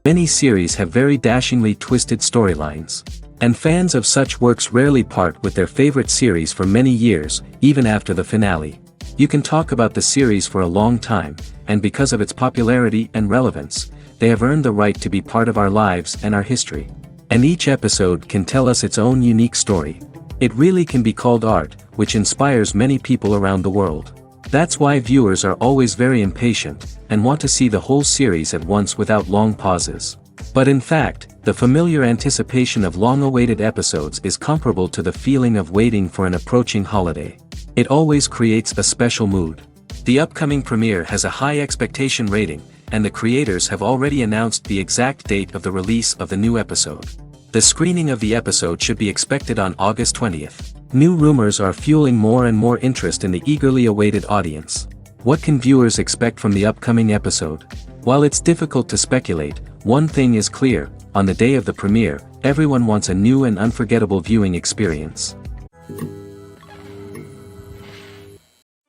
Many series have very dashingly twisted storylines. And fans of such works rarely part with their favorite series for many years, even after the finale. You can talk about the series for a long time, and because of its popularity and relevance, they have earned the right to be part of our lives and our history. And each episode can tell us its own unique story. It really can be called art, which inspires many people around the world. That's why viewers are always very impatient, and want to see the whole series at once without long pauses. But in fact, the familiar anticipation of long-awaited episodes is comparable to the feeling of waiting for an approaching holiday. It always creates a special mood. The upcoming premiere has a high expectation rating, and the creators have already announced the exact date of the release of the new episode. The screening of the episode should be expected on August 20th. New rumors are fueling more and more interest in the eagerly awaited audience. What can viewers expect from the upcoming episode? While it's difficult to speculate, one thing is clear: on the day of the premiere, everyone wants a new and unforgettable viewing experience.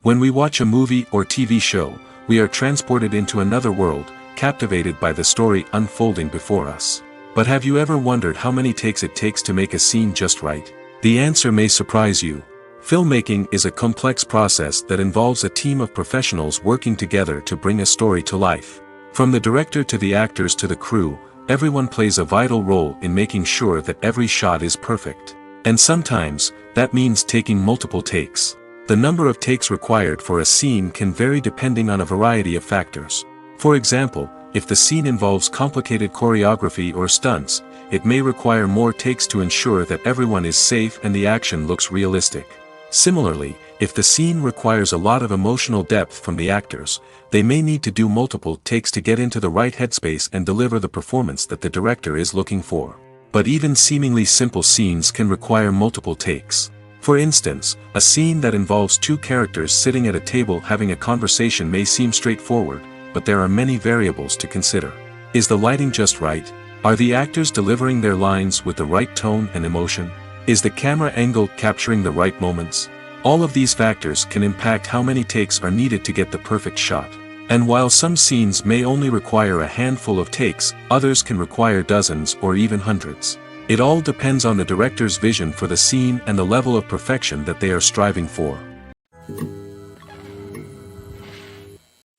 When we watch a movie or TV show, we are transported into another world, captivated by the story unfolding before us. But have you ever wondered how many takes it takes to make a scene just right? The answer may surprise you. Filmmaking is a complex process that involves a team of professionals working together to bring a story to life. From the director to the actors to the crew, everyone plays a vital role in making sure that every shot is perfect. And sometimes, that means taking multiple takes. The number of takes required for a scene can vary depending on a variety of factors. For example, if the scene involves complicated choreography or stunts, it may require more takes to ensure that everyone is safe and the action looks realistic. Similarly, if the scene requires a lot of emotional depth from the actors, they may need to do multiple takes to get into the right headspace and deliver the performance that the director is looking for. But even seemingly simple scenes can require multiple takes. For instance, a scene that involves two characters sitting at a table having a conversation may seem straightforward, but there are many variables to consider. Is the lighting just right? Are the actors delivering their lines with the right tone and emotion? Is the camera angle capturing the right moments? All of these factors can impact how many takes are needed to get the perfect shot. And while some scenes may only require a handful of takes, others can require dozens or even hundreds. It all depends on the director's vision for the scene and the level of perfection that they are striving for.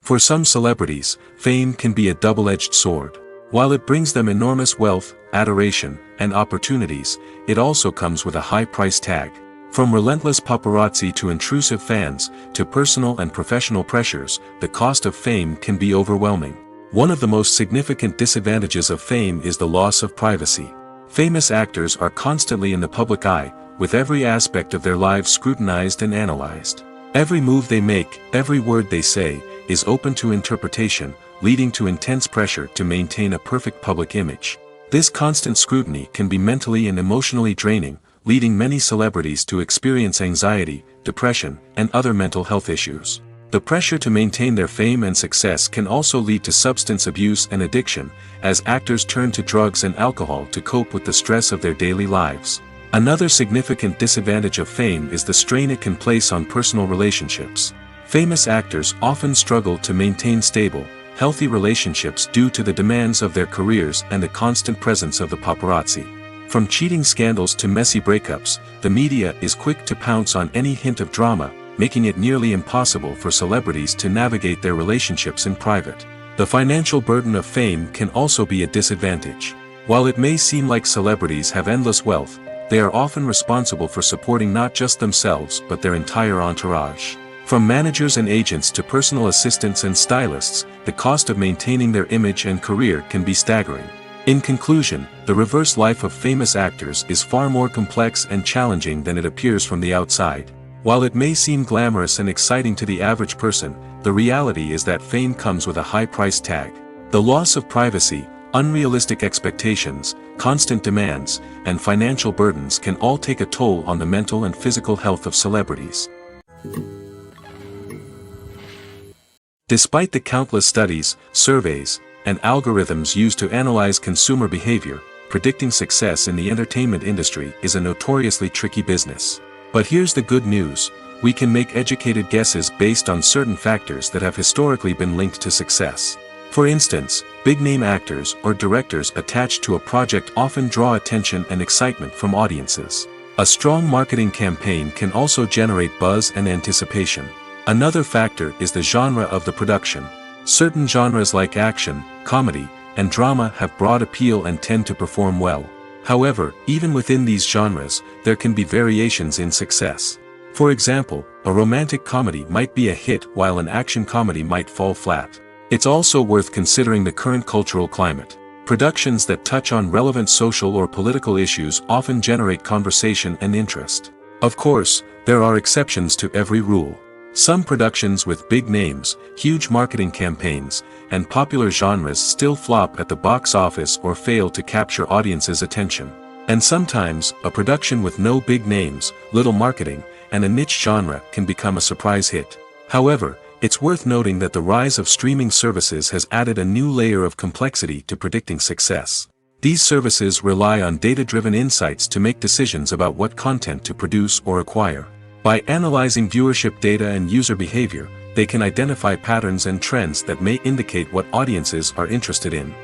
For some celebrities, fame can be a double-edged sword. While it brings them enormous wealth, adoration, and opportunities, it also comes with a high price tag. From relentless paparazzi to intrusive fans, to personal and professional pressures, the cost of fame can be overwhelming. One of the most significant disadvantages of fame is the loss of privacy. Famous actors are constantly in the public eye, with every aspect of their lives scrutinized and analyzed. Every move they make, every word they say, is open to interpretation, leading to intense pressure to maintain a perfect public image. This constant scrutiny can be mentally and emotionally draining, leading many celebrities to experience anxiety, depression, and other mental health issues. The pressure to maintain their fame and success can also lead to substance abuse and addiction, as actors turn to drugs and alcohol to cope with the stress of their daily lives. Another significant disadvantage of fame is the strain it can place on personal relationships. Famous actors often struggle to maintain stable, healthy relationships due to the demands of their careers and the constant presence of the paparazzi. From cheating scandals to messy breakups, the media is quick to pounce on any hint of drama, making it nearly impossible for celebrities to navigate their relationships in private. The financial burden of fame can also be a disadvantage. While it may seem like celebrities have endless wealth, they are often responsible for supporting not just themselves but their entire entourage. From managers and agents to personal assistants and stylists, the cost of maintaining their image and career can be staggering. In conclusion, the reverse life of famous actors is far more complex and challenging than it appears from the outside. While it may seem glamorous and exciting to the average person, the reality is that fame comes with a high price tag. The loss of privacy, unrealistic expectations, constant demands, and financial burdens can all take a toll on the mental and physical health of celebrities. Despite the countless studies, surveys, and algorithms used to analyze consumer behavior, predicting success in the entertainment industry is a notoriously tricky business. But here's the good news: we can make educated guesses based on certain factors that have historically been linked to success. For instance, big-name actors or directors attached to a project often draw attention and excitement from audiences. A strong marketing campaign can also generate buzz and anticipation. Another factor is the genre of the production. Certain genres like action, comedy, and drama have broad appeal and tend to perform well. However, even within these genres, there can be variations in success. For example, a romantic comedy might be a hit while an action comedy might fall flat. It's also worth considering the current cultural climate. Productions that touch on relevant social or political issues often generate conversation and interest. Of course, there are exceptions to every rule. Some productions with big names, huge marketing campaigns, and popular genres still flop at the box office or fail to capture audiences' attention. And sometimes, a production with no big names, little marketing, and a niche genre can become a surprise hit. However, it's worth noting that the rise of streaming services has added a new layer of complexity to predicting success. These services rely on data-driven insights to make decisions about what content to produce or acquire. By analyzing viewership data and user behavior, they can identify patterns and trends that may indicate what audiences are interested in.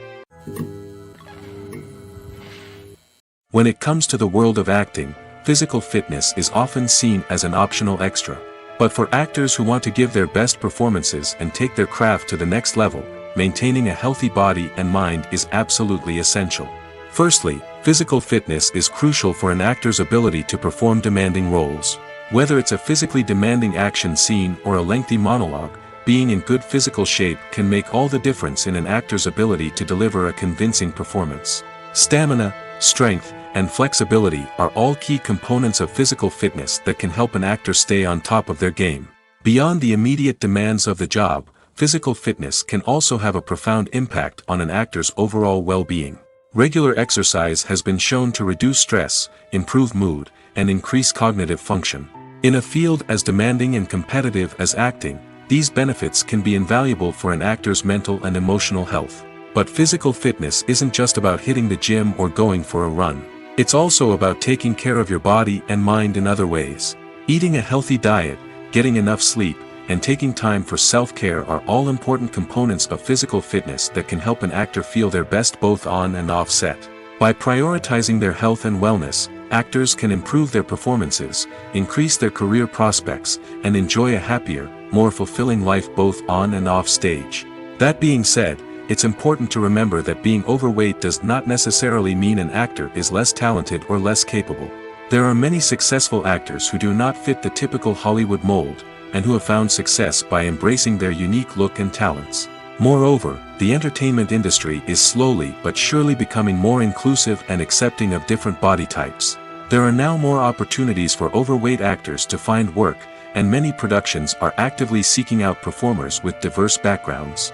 When it comes to the world of acting, physical fitness is often seen as an optional extra. But for actors who want to give their best performances and take their craft to the next level, maintaining a healthy body and mind is absolutely essential. Firstly, physical fitness is crucial for an actor's ability to perform demanding roles. Whether it's a physically demanding action scene or a lengthy monologue, being in good physical shape can make all the difference in an actor's ability to deliver a convincing performance. Stamina, strength, and flexibility are all key components of physical fitness that can help an actor stay on top of their game. Beyond the immediate demands of the job, physical fitness can also have a profound impact on an actor's overall well-being. Regular exercise has been shown to reduce stress, improve mood, and increase cognitive function. In a field as demanding and competitive as acting, these benefits can be invaluable for an actor's mental and emotional health. But physical fitness isn't just about hitting the gym or going for a run. It's also about taking care of your body and mind in other ways. Eating a healthy diet, getting enough sleep, and taking time for self-care are all important components of physical fitness that can help an actor feel their best both on and off set. By prioritizing their health and wellness, actors can improve their performances, increase their career prospects, and enjoy a happier, more fulfilling life both on and off stage. That being said, it's important to remember that being overweight does not necessarily mean an actor is less talented or less capable. There are many successful actors who do not fit the typical Hollywood mold, and who have found success by embracing their unique look and talents. Moreover, the entertainment industry is slowly but surely becoming more inclusive and accepting of different body types. There are now more opportunities for overweight actors to find work, and many productions are actively seeking out performers with diverse backgrounds.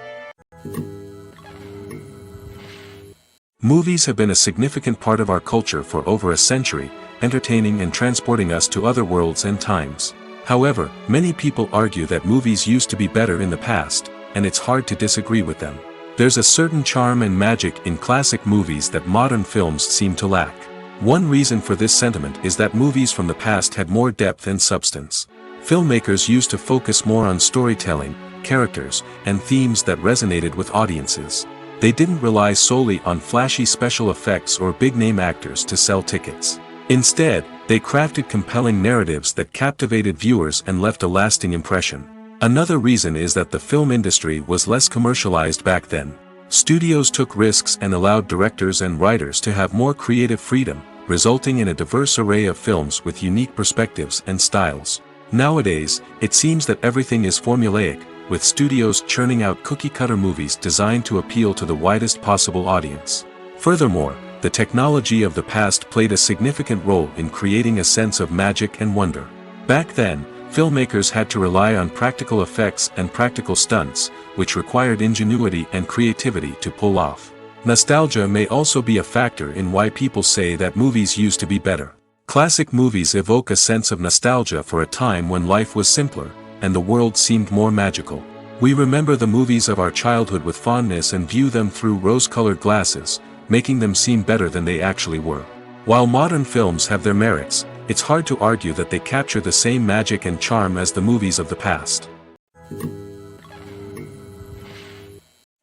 Movies have been a significant part of our culture for over a century, entertaining and transporting us to other worlds and times. However, many people argue that movies used to be better in the past, and it's hard to disagree with them. There's a certain charm and magic in classic movies that modern films seem to lack. One reason for this sentiment is that movies from the past had more depth and substance. Filmmakers used to focus more on storytelling, characters, and themes that resonated with audiences. They didn't rely solely on flashy special effects or big-name actors to sell tickets. Instead, they crafted compelling narratives that captivated viewers and left a lasting impression. Another reason is that the film industry was less commercialized back then. Studios took risks and allowed directors and writers to have more creative freedom, resulting in a diverse array of films with unique perspectives and styles. Nowadays, it seems that everything is formulaic, with studios churning out cookie-cutter movies designed to appeal to the widest possible audience. Furthermore, the technology of the past played a significant role in creating a sense of magic and wonder. Back then, filmmakers had to rely on practical effects and practical stunts, which required ingenuity and creativity to pull off. Nostalgia may also be a factor in why people say that movies used to be better. Classic movies evoke a sense of nostalgia for a time when life was simpler, and the world seemed more magical. We remember the movies of our childhood with fondness and view them through rose-colored glasses, making them seem better than they actually were. While modern films have their merits, it's hard to argue that they capture the same magic and charm as the movies of the past.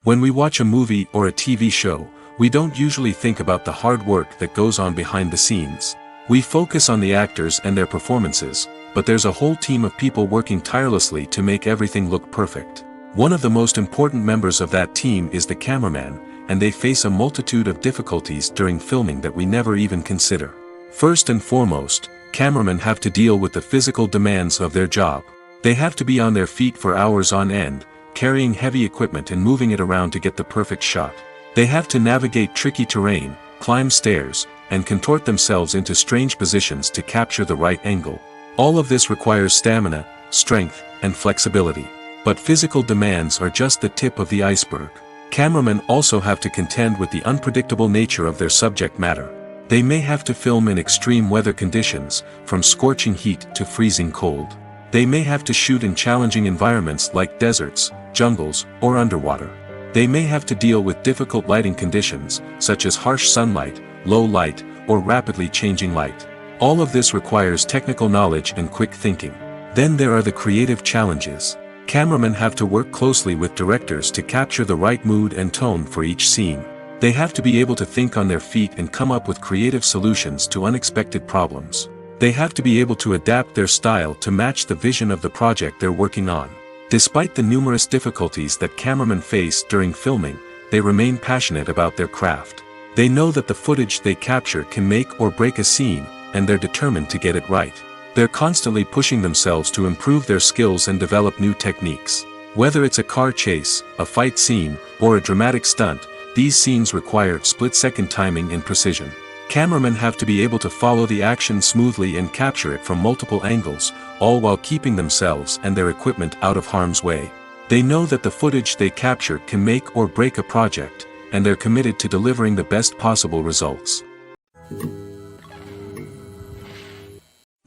When we watch a movie or a TV show, we don't usually think about the hard work that goes on behind the scenes. We focus on the actors and their performances, but there's a whole team of people working tirelessly to make everything look perfect. One of the most important members of that team is the cameraman, and they face a multitude of difficulties during filming that we never even consider. First and foremost, cameramen have to deal with the physical demands of their job. They have to be on their feet for hours on end, carrying heavy equipment and moving it around to get the perfect shot. They have to navigate tricky terrain, climb stairs, and contort themselves into strange positions to capture the right angle. All of this requires stamina, strength, and flexibility. But physical demands are just the tip of the iceberg. Cameramen also have to contend with the unpredictable nature of their subject matter. They may have to film in extreme weather conditions, from scorching heat to freezing cold. They may have to shoot in challenging environments like deserts, jungles, or underwater. They may have to deal with difficult lighting conditions, such as harsh sunlight, low light, or rapidly changing light. All of this requires technical knowledge and quick thinking. Then there are the creative challenges. Cameramen have to work closely with directors to capture the right mood and tone for each scene. They have to be able to think on their feet and come up with creative solutions to unexpected problems. They have to be able to adapt their style to match the vision of the project they're working on. Despite the numerous difficulties that cameramen face during filming, they remain passionate about their craft. They know that the footage they capture can make or break a scene, and they're determined to get it right. They're constantly pushing themselves to improve their skills and develop new techniques. Whether it's a car chase, a fight scene, or a dramatic stunt, these scenes require split-second timing and precision. Cameramen have to be able to follow the action smoothly and capture it from multiple angles, all while keeping themselves and their equipment out of harm's way. They know that the footage they capture can make or break a project, and they're committed to delivering the best possible results.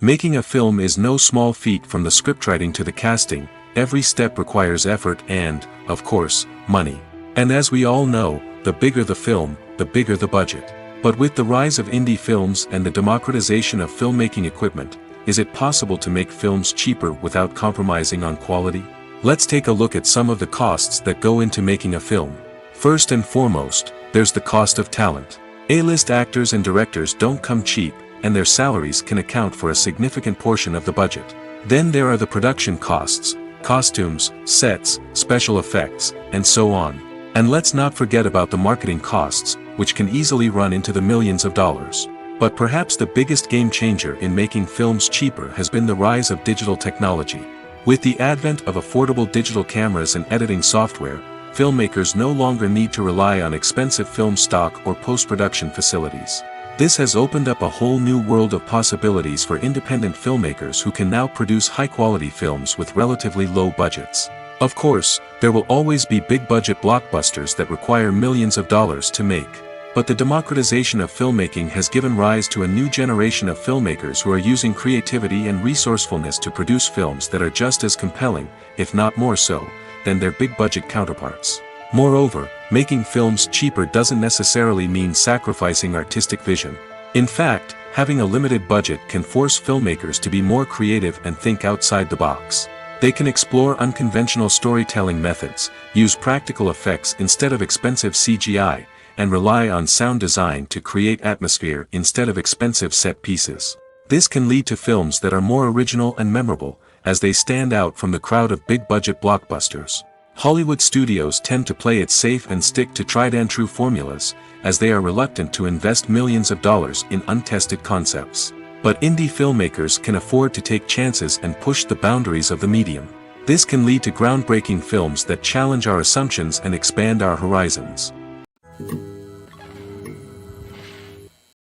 Making a film is no small feat. From the scriptwriting to the casting, every step requires effort and, of course, money. And as we all know, the bigger the film, the bigger the budget. But with the rise of indie films and the democratization of filmmaking equipment, is it possible to make films cheaper without compromising on quality? Let's take a look at some of the costs that go into making a film. First and foremost, there's the cost of talent. A-list actors and directors don't come cheap, and their salaries can account for a significant portion of the budget. Then there are the production costs, costumes, sets, special effects, and so on. And let's not forget about the marketing costs, which can easily run into the millions of dollars. But perhaps the biggest game changer in making films cheaper has been the rise of digital technology. With the advent of affordable digital cameras and editing software, filmmakers no longer need to rely on expensive film stock or post-production facilities. This has opened up a whole new world of possibilities for independent filmmakers who can now produce high-quality films with relatively low budgets. Of course, there will always be big-budget blockbusters that require millions of dollars to make. But the democratization of filmmaking has given rise to a new generation of filmmakers who are using creativity and resourcefulness to produce films that are just as compelling, if not more so, than their big-budget counterparts. Moreover, making films cheaper doesn't necessarily mean sacrificing artistic vision. In fact, having a limited budget can force filmmakers to be more creative and think outside the box. They can explore unconventional storytelling methods, use practical effects instead of expensive CGI, and rely on sound design to create atmosphere instead of expensive set pieces. This can lead to films that are more original and memorable, as they stand out from the crowd of big-budget blockbusters. Hollywood studios tend to play it safe and stick to tried-and-true formulas, as they are reluctant to invest millions of dollars in untested concepts. But indie filmmakers can afford to take chances and push the boundaries of the medium. This can lead to groundbreaking films that challenge our assumptions and expand our horizons.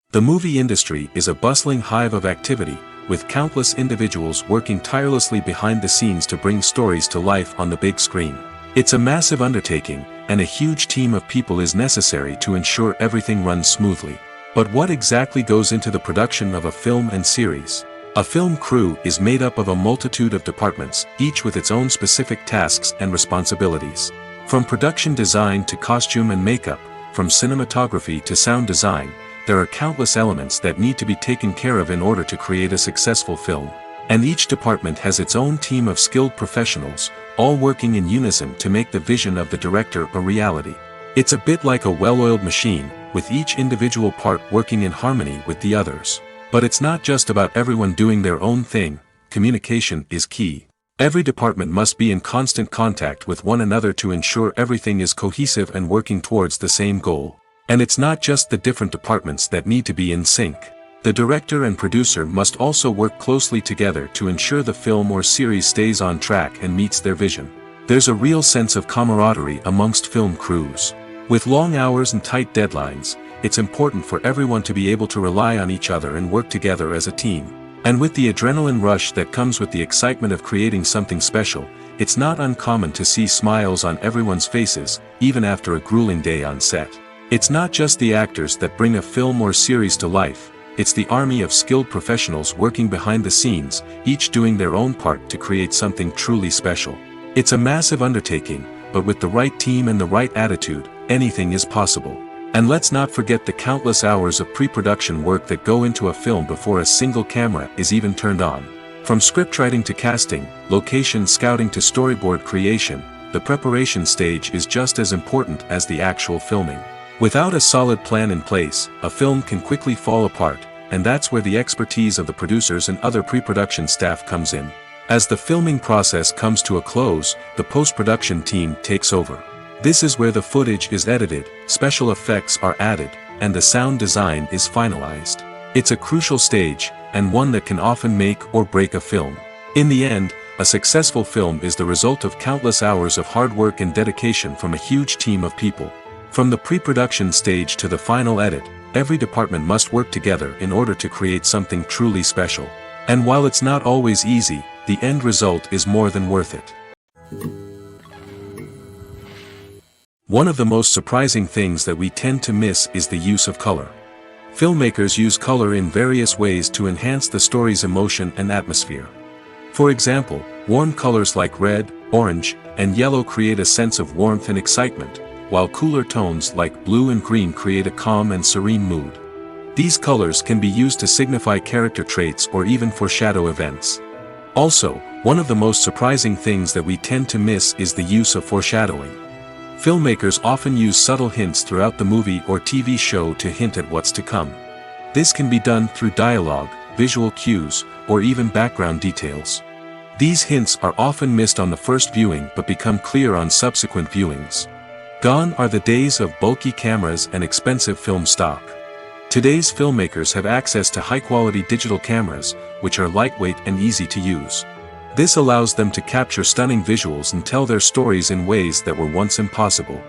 The movie industry is a bustling hive of activity, with countless individuals working tirelessly behind the scenes to bring stories to life on the big screen. It's a massive undertaking, and a huge team of people is necessary to ensure everything runs smoothly. But what exactly goes into the production of a film and series? A film crew is made up of a multitude of departments, each with its own specific tasks and responsibilities. From production design to costume and makeup, from cinematography to sound design, there are countless elements that need to be taken care of in order to create a successful film. And each department has its own team of skilled professionals, all working in unison to make the vision of the director a reality. It's a bit like a well-oiled machine, with each individual part working in harmony with the others. But it's not just about everyone doing their own thing. Communication is key. Every department must be in constant contact with one another to ensure everything is cohesive and working towards the same goal. And it's not just the different departments that need to be in sync. The director and producer must also work closely together to ensure the film or series stays on track and meets their vision. There's a real sense of camaraderie amongst film crews. With long hours and tight deadlines, it's important for everyone to be able to rely on each other and work together as a team. And with the adrenaline rush that comes with the excitement of creating something special, it's not uncommon to see smiles on everyone's faces, even after a grueling day on set. It's not just the actors that bring a film or series to life. It's the army of skilled professionals working behind the scenes, each doing their own part to create something truly special. It's a massive undertaking, but with the right team and the right attitude, anything is possible. And let's not forget the countless hours of pre-production work that go into a film before a single camera is even turned on. From scriptwriting to casting, location scouting to storyboard creation, the preparation stage is just as important as the actual filming. Without a solid plan in place, a film can quickly fall apart, and that's where the expertise of the producers and other pre-production staff comes in. As the filming process comes to a close, the post-production team takes over. This is where the footage is edited, special effects are added, and the sound design is finalized. It's a crucial stage, and one that can often make or break a film. In the end, a successful film is the result of countless hours of hard work and dedication from a huge team of people. From the pre-production stage to the final edit, every department must work together in order to create something truly special. And while it's not always easy, the end result is more than worth it. One of the most surprising things that we tend to miss is the use of color. Filmmakers use color in various ways to enhance the story's emotion and atmosphere. For example, warm colors like red, orange, and yellow create a sense of warmth and excitement, while cooler tones like blue and green create a calm and serene mood. These colors can be used to signify character traits or even foreshadow events. Also, one of the most surprising things that we tend to miss is the use of foreshadowing. Filmmakers often use subtle hints throughout the movie or TV show to hint at what's to come. This can be done through dialogue, visual cues, or even background details. These hints are often missed on the first viewing but become clear on subsequent viewings. Gone are the days of bulky cameras and expensive film stock. Today's filmmakers have access to high-quality digital cameras, which are lightweight and easy to use. This allows them to capture stunning visuals and tell their stories in ways that were once impossible.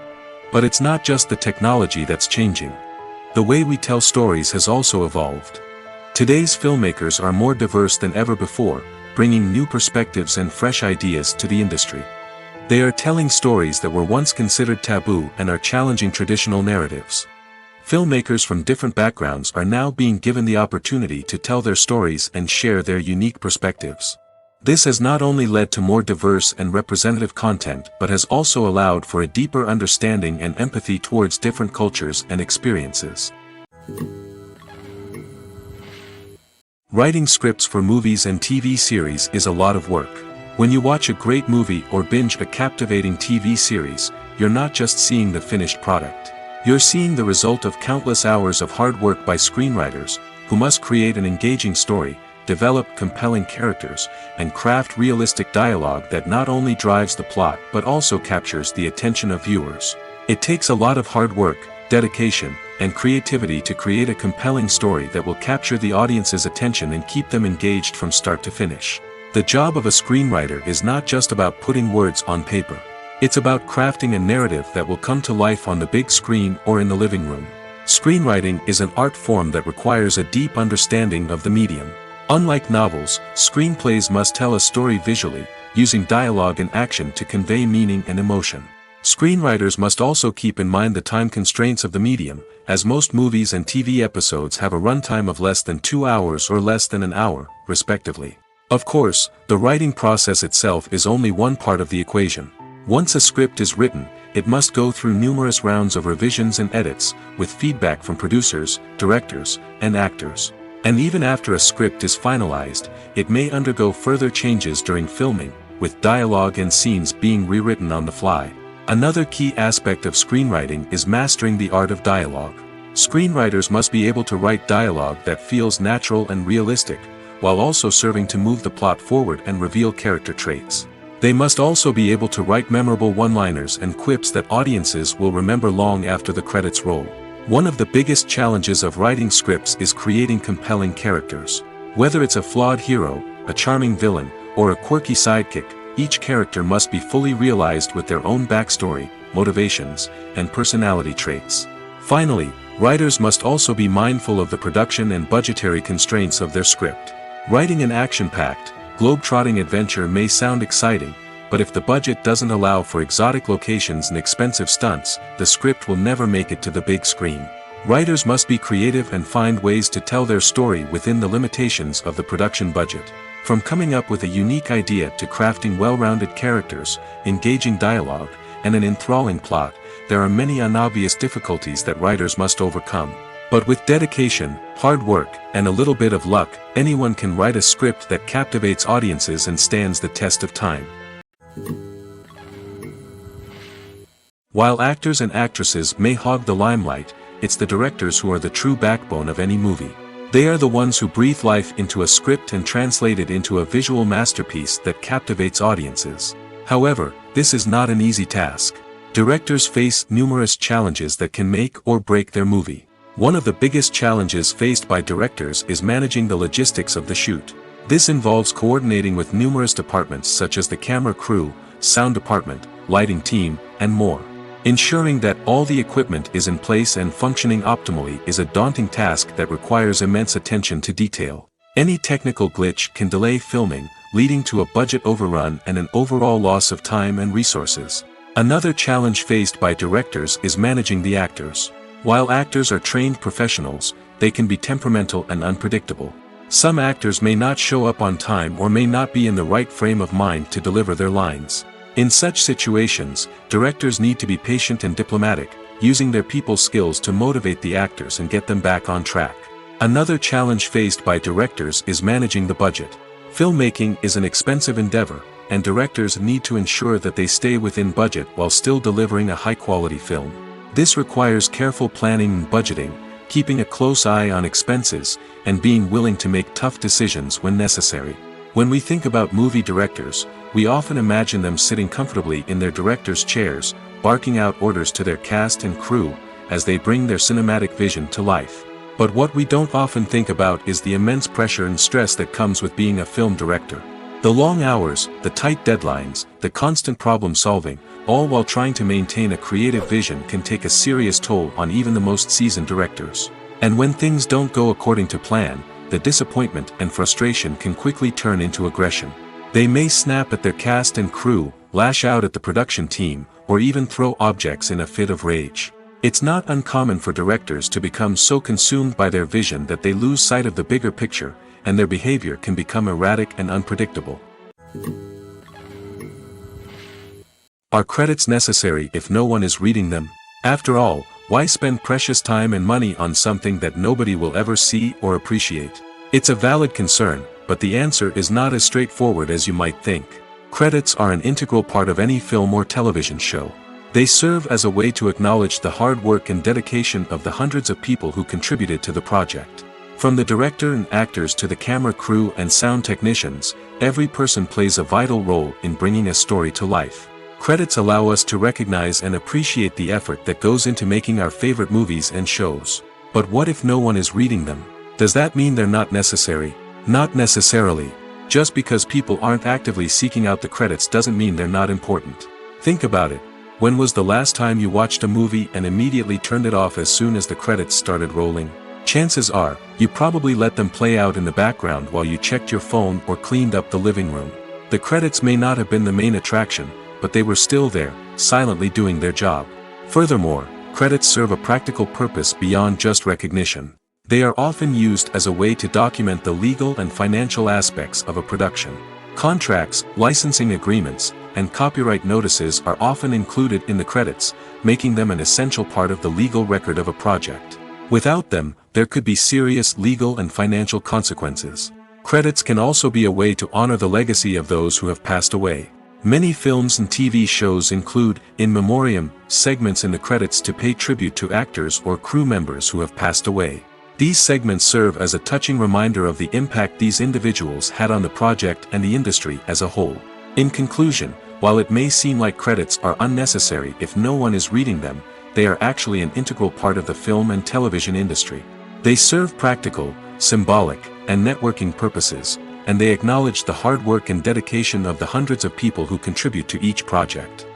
But it's not just the technology that's changing. The way we tell stories has also evolved. Today's filmmakers are more diverse than ever before, bringing new perspectives and fresh ideas to the industry. They are telling stories that were once considered taboo and are challenging traditional narratives. Filmmakers from different backgrounds are now being given the opportunity to tell their stories and share their unique perspectives. This has not only led to more diverse and representative content but has also allowed for a deeper understanding and empathy towards different cultures and experiences. Writing scripts for movies and TV series is a lot of work. When you watch a great movie or binge a captivating TV series, you're not just seeing the finished product. You're seeing the result of countless hours of hard work by screenwriters, who must create an engaging story, develop compelling characters, and craft realistic dialogue that not only drives the plot but also captures the attention of viewers. It takes a lot of hard work, dedication, and creativity to create a compelling story that will capture the audience's attention and keep them engaged from start to finish. The job of a screenwriter is not just about putting words on paper. It's about crafting a narrative that will come to life on the big screen or in the living room. Screenwriting is an art form that requires a deep understanding of the medium. Unlike novels, screenplays must tell a story visually, using dialogue and action to convey meaning and emotion. Screenwriters must also keep in mind the time constraints of the medium, as most movies and TV episodes have a runtime of less than 2 hours or less than an hour, respectively. Of course, the writing process itself is only one part of the equation. Once a script is written, it must go through numerous rounds of revisions and edits, with feedback from producers, directors, and actors. And even after a script is finalized, it may undergo further changes during filming, with dialogue and scenes being rewritten on the fly. Another key aspect of screenwriting is mastering the art of dialogue. Screenwriters must be able to write dialogue that feels natural and realistic, while also serving to move the plot forward and reveal character traits. They must also be able to write memorable one-liners and quips that audiences will remember long after the credits roll. One of the biggest challenges of writing scripts is creating compelling characters. Whether it's a flawed hero, a charming villain, or a quirky sidekick, each character must be fully realized with their own backstory, motivations, and personality traits. Finally, writers must also be mindful of the production and budgetary constraints of their script. Writing an action-packed, globe-trotting adventure may sound exciting, but if the budget doesn't allow for exotic locations and expensive stunts, the script will never make it to the big screen. Writers must be creative and find ways to tell their story within the limitations of the production budget. From coming up with a unique idea to crafting well-rounded characters, engaging dialogue, and an enthralling plot, there are many unobvious difficulties that writers must overcome. But with dedication, hard work, and a little bit of luck, anyone can write a script that captivates audiences and stands the test of time. While actors and actresses may hog the limelight, it's the directors who are the true backbone of any movie. They are the ones who breathe life into a script and translate it into a visual masterpiece that captivates audiences. However, this is not an easy task. Directors face numerous challenges that can make or break their movie. One of the biggest challenges faced by directors is managing the logistics of the shoot. This involves coordinating with numerous departments such as the camera crew, sound department, lighting team, and more. Ensuring that all the equipment is in place and functioning optimally is a daunting task that requires immense attention to detail. Any technical glitch can delay filming, leading to a budget overrun and an overall loss of time and resources. Another challenge faced by directors is managing the actors. While actors are trained professionals, they can be temperamental and unpredictable. Some actors may not show up on time or may not be in the right frame of mind to deliver their lines. In such situations, directors need to be patient and diplomatic, using their people skills to motivate the actors and get them back on track. Another challenge faced by directors is managing the budget. Filmmaking is an expensive endeavor, and directors need to ensure that they stay within budget while still delivering a high-quality film. This requires careful planning and budgeting, keeping a close eye on expenses, and being willing to make tough decisions when necessary. When we think about movie directors, we often imagine them sitting comfortably in their director's chairs, barking out orders to their cast and crew, as they bring their cinematic vision to life. But what we don't often think about is the immense pressure and stress that comes with being a film director. The long hours, the tight deadlines, the constant problem solving, all while trying to maintain a creative vision can take a serious toll on even the most seasoned directors. And when things don't go according to plan, the disappointment and frustration can quickly turn into aggression. They may snap at their cast and crew, lash out at the production team, or even throw objects in a fit of rage. It's not uncommon for directors to become so consumed by their vision that they lose sight of the bigger picture, and their behavior can become erratic and unpredictable. Are credits necessary if no one is reading them? After all, why spend precious time and money on something that nobody will ever see or appreciate? It's a valid concern, but the answer is not as straightforward as you might think. Credits are an integral part of any film or television show. They serve as a way to acknowledge the hard work and dedication of the hundreds of people who contributed to the project. From the director and actors to the camera crew and sound technicians, every person plays a vital role in bringing a story to life. Credits allow us to recognize and appreciate the effort that goes into making our favorite movies and shows. But what if no one is reading them? Does that mean they're not necessary? Not necessarily. Just because people aren't actively seeking out the credits doesn't mean they're not important. Think about it. When was the last time you watched a movie and immediately turned it off as soon as the credits started rolling? Chances are, you probably let them play out in the background while you checked your phone or cleaned up the living room. The credits may not have been the main attraction, but they were still there, silently doing their job. Furthermore, credits serve a practical purpose beyond just recognition. They are often used as a way to document the legal and financial aspects of a production. Contracts, licensing agreements, and copyright notices are often included in the credits, making them an essential part of the legal record of a project. Without them, there could be serious legal and financial consequences. Credits can also be a way to honor the legacy of those who have passed away. Many films and TV shows include in memoriam segments in the credits to pay tribute to actors or crew members who have passed away. These segments serve as a touching reminder of the impact these individuals had on the project and the industry as a whole. In conclusion, while it may seem like credits are unnecessary if no one is reading them, they are actually an integral part of the film and television industry. They serve practical, symbolic, and networking purposes, and they acknowledge the hard work and dedication of the hundreds of people who contribute to each project.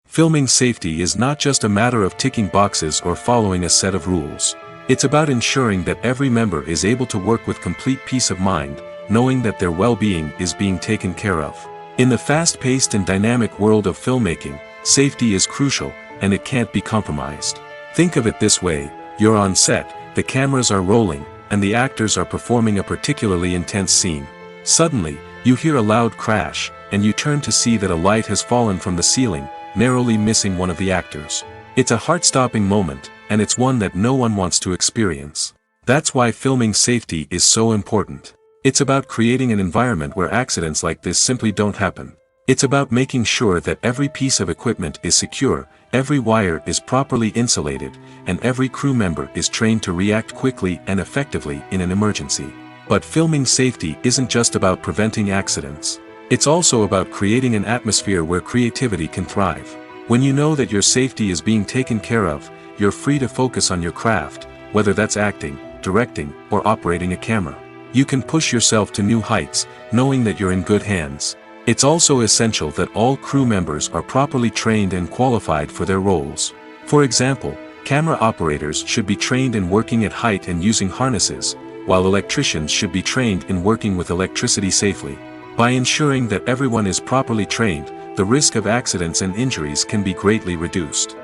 Filming safety is not just a matter of ticking boxes or following a set of rules. It's about ensuring that every member is able to work with complete peace of mind, knowing that their well-being is being taken care of. In the fast-paced and dynamic world of filmmaking, safety is crucial, and it can't be compromised. Think of it this way: you're on set, the cameras are rolling, and the actors are performing a particularly intense scene. Suddenly, you hear a loud crash, and you turn to see that a light has fallen from the ceiling, narrowly missing one of the actors. It's a heart-stopping moment, and it's one that no one wants to experience. That's why filming safety is so important. It's about creating an environment where accidents like this simply don't happen. It's about making sure that every piece of equipment is secure, every wire is properly insulated, and every crew member is trained to react quickly and effectively in an emergency. But filming safety isn't just about preventing accidents. It's also about creating an atmosphere where creativity can thrive. When you know that your safety is being taken care of, you're free to focus on your craft, whether that's acting, directing, or operating a camera. You can push yourself to new heights, knowing that you're in good hands. It's also essential that all crew members are properly trained and qualified for their roles. For example, camera operators should be trained in working at height and using harnesses, while electricians should be trained in working with electricity safely. By ensuring that everyone is properly trained, the risk of accidents and injuries can be greatly reduced.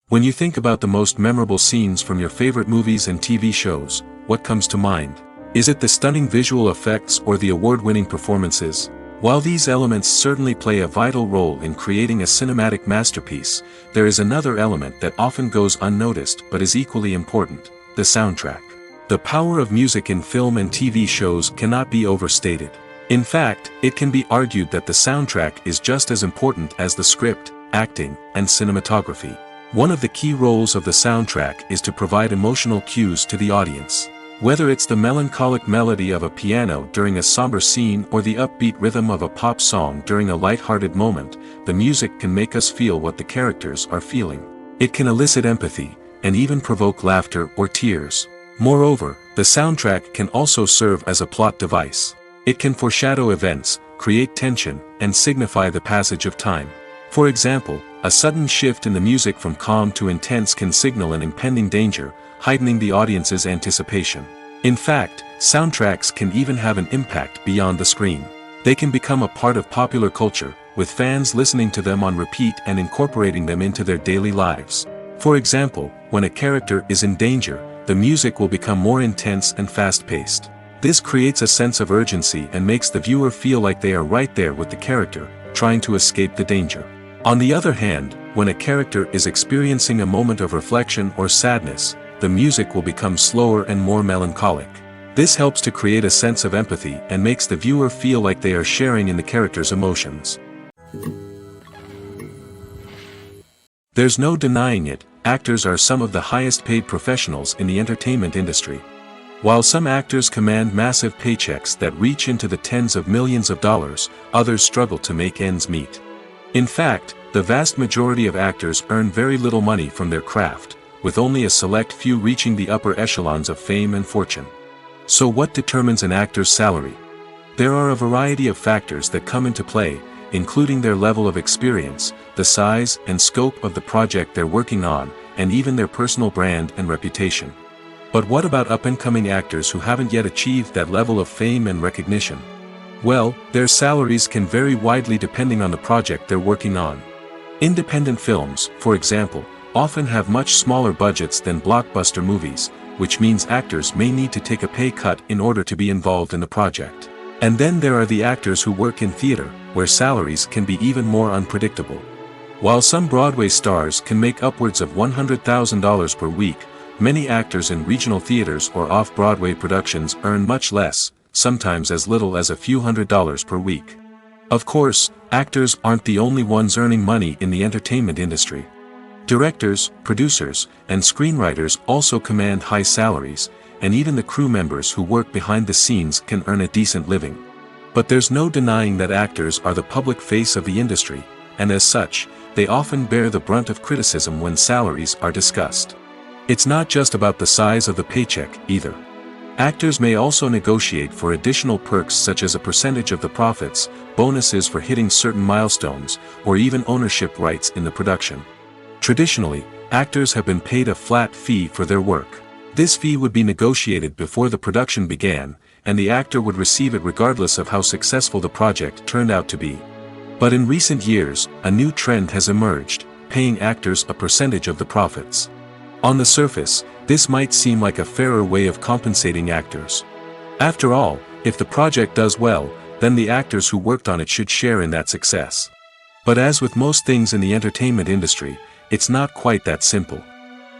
When you think about the most memorable scenes from your favorite movies and TV shows, what comes to mind? Is it the stunning visual effects or the award-winning performances? While these elements certainly play a vital role in creating a cinematic masterpiece, there is another element that often goes unnoticed but is equally important: the soundtrack. The power of music in film and TV shows cannot be overstated. In fact, it can be argued that the soundtrack is just as important as the script, acting, and cinematography. One of the key roles of the soundtrack is to provide emotional cues to the audience. Whether it's the melancholic melody of a piano during a somber scene or the upbeat rhythm of a pop song during a light-hearted moment, the music can make us feel what the characters are feeling. It can elicit empathy, and even provoke laughter or tears. Moreover, the soundtrack can also serve as a plot device. It can foreshadow events, create tension, and signify the passage of time. For example, a sudden shift in the music from calm to intense can signal an impending danger, heightening the audience's anticipation. In fact, soundtracks can even have an impact beyond the screen. They can become a part of popular culture, with fans listening to them on repeat and incorporating them into their daily lives. For example, when a character is in danger, the music will become more intense and fast-paced. This creates a sense of urgency and makes the viewer feel like they are right there with the character, trying to escape the danger. On the other hand, when a character is experiencing a moment of reflection or sadness, the music will become slower and more melancholic. This helps to create a sense of empathy and makes the viewer feel like they are sharing in the character's emotions. There's no denying it, actors are some of the highest-paid professionals in the entertainment industry. While some actors command massive paychecks that reach into the tens of millions of dollars, others struggle to make ends meet. In fact, the vast majority of actors earn very little money from their craft, with only a select few reaching the upper echelons of fame and fortune. So what determines an actor's salary? There are a variety of factors that come into play, including their level of experience, the size and scope of the project they're working on, and even their personal brand and reputation. But what about up-and-coming actors who haven't yet achieved that level of fame and recognition? Well, their salaries can vary widely depending on the project they're working on. Independent films, for example, often have much smaller budgets than blockbuster movies, which means actors may need to take a pay cut in order to be involved in the project. And then there are the actors who work in theater, where salaries can be even more unpredictable. While some Broadway stars can make upwards of $100,000 per week, many actors in regional theaters or off-Broadway productions earn much less, sometimes as little as a few $100s per week. Of course, actors aren't the only ones earning money in the entertainment industry. Directors, producers, and screenwriters also command high salaries, and even the crew members who work behind the scenes can earn a decent living. But there's no denying that actors are the public face of the industry, and as such, they often bear the brunt of criticism when salaries are discussed. It's not just about the size of the paycheck, either. Actors may also negotiate for additional perks such as a percentage of the profits, bonuses for hitting certain milestones, or even ownership rights in the production. Traditionally, actors have been paid a flat fee for their work. This fee would be negotiated before the production began, and the actor would receive it regardless of how successful the project turned out to be. But in recent years, a new trend has emerged, paying actors a percentage of the profits. On the surface, this might seem like a fairer way of compensating actors. After all, if the project does well, then the actors who worked on it should share in that success. But as with most things in the entertainment industry, it's not quite that simple.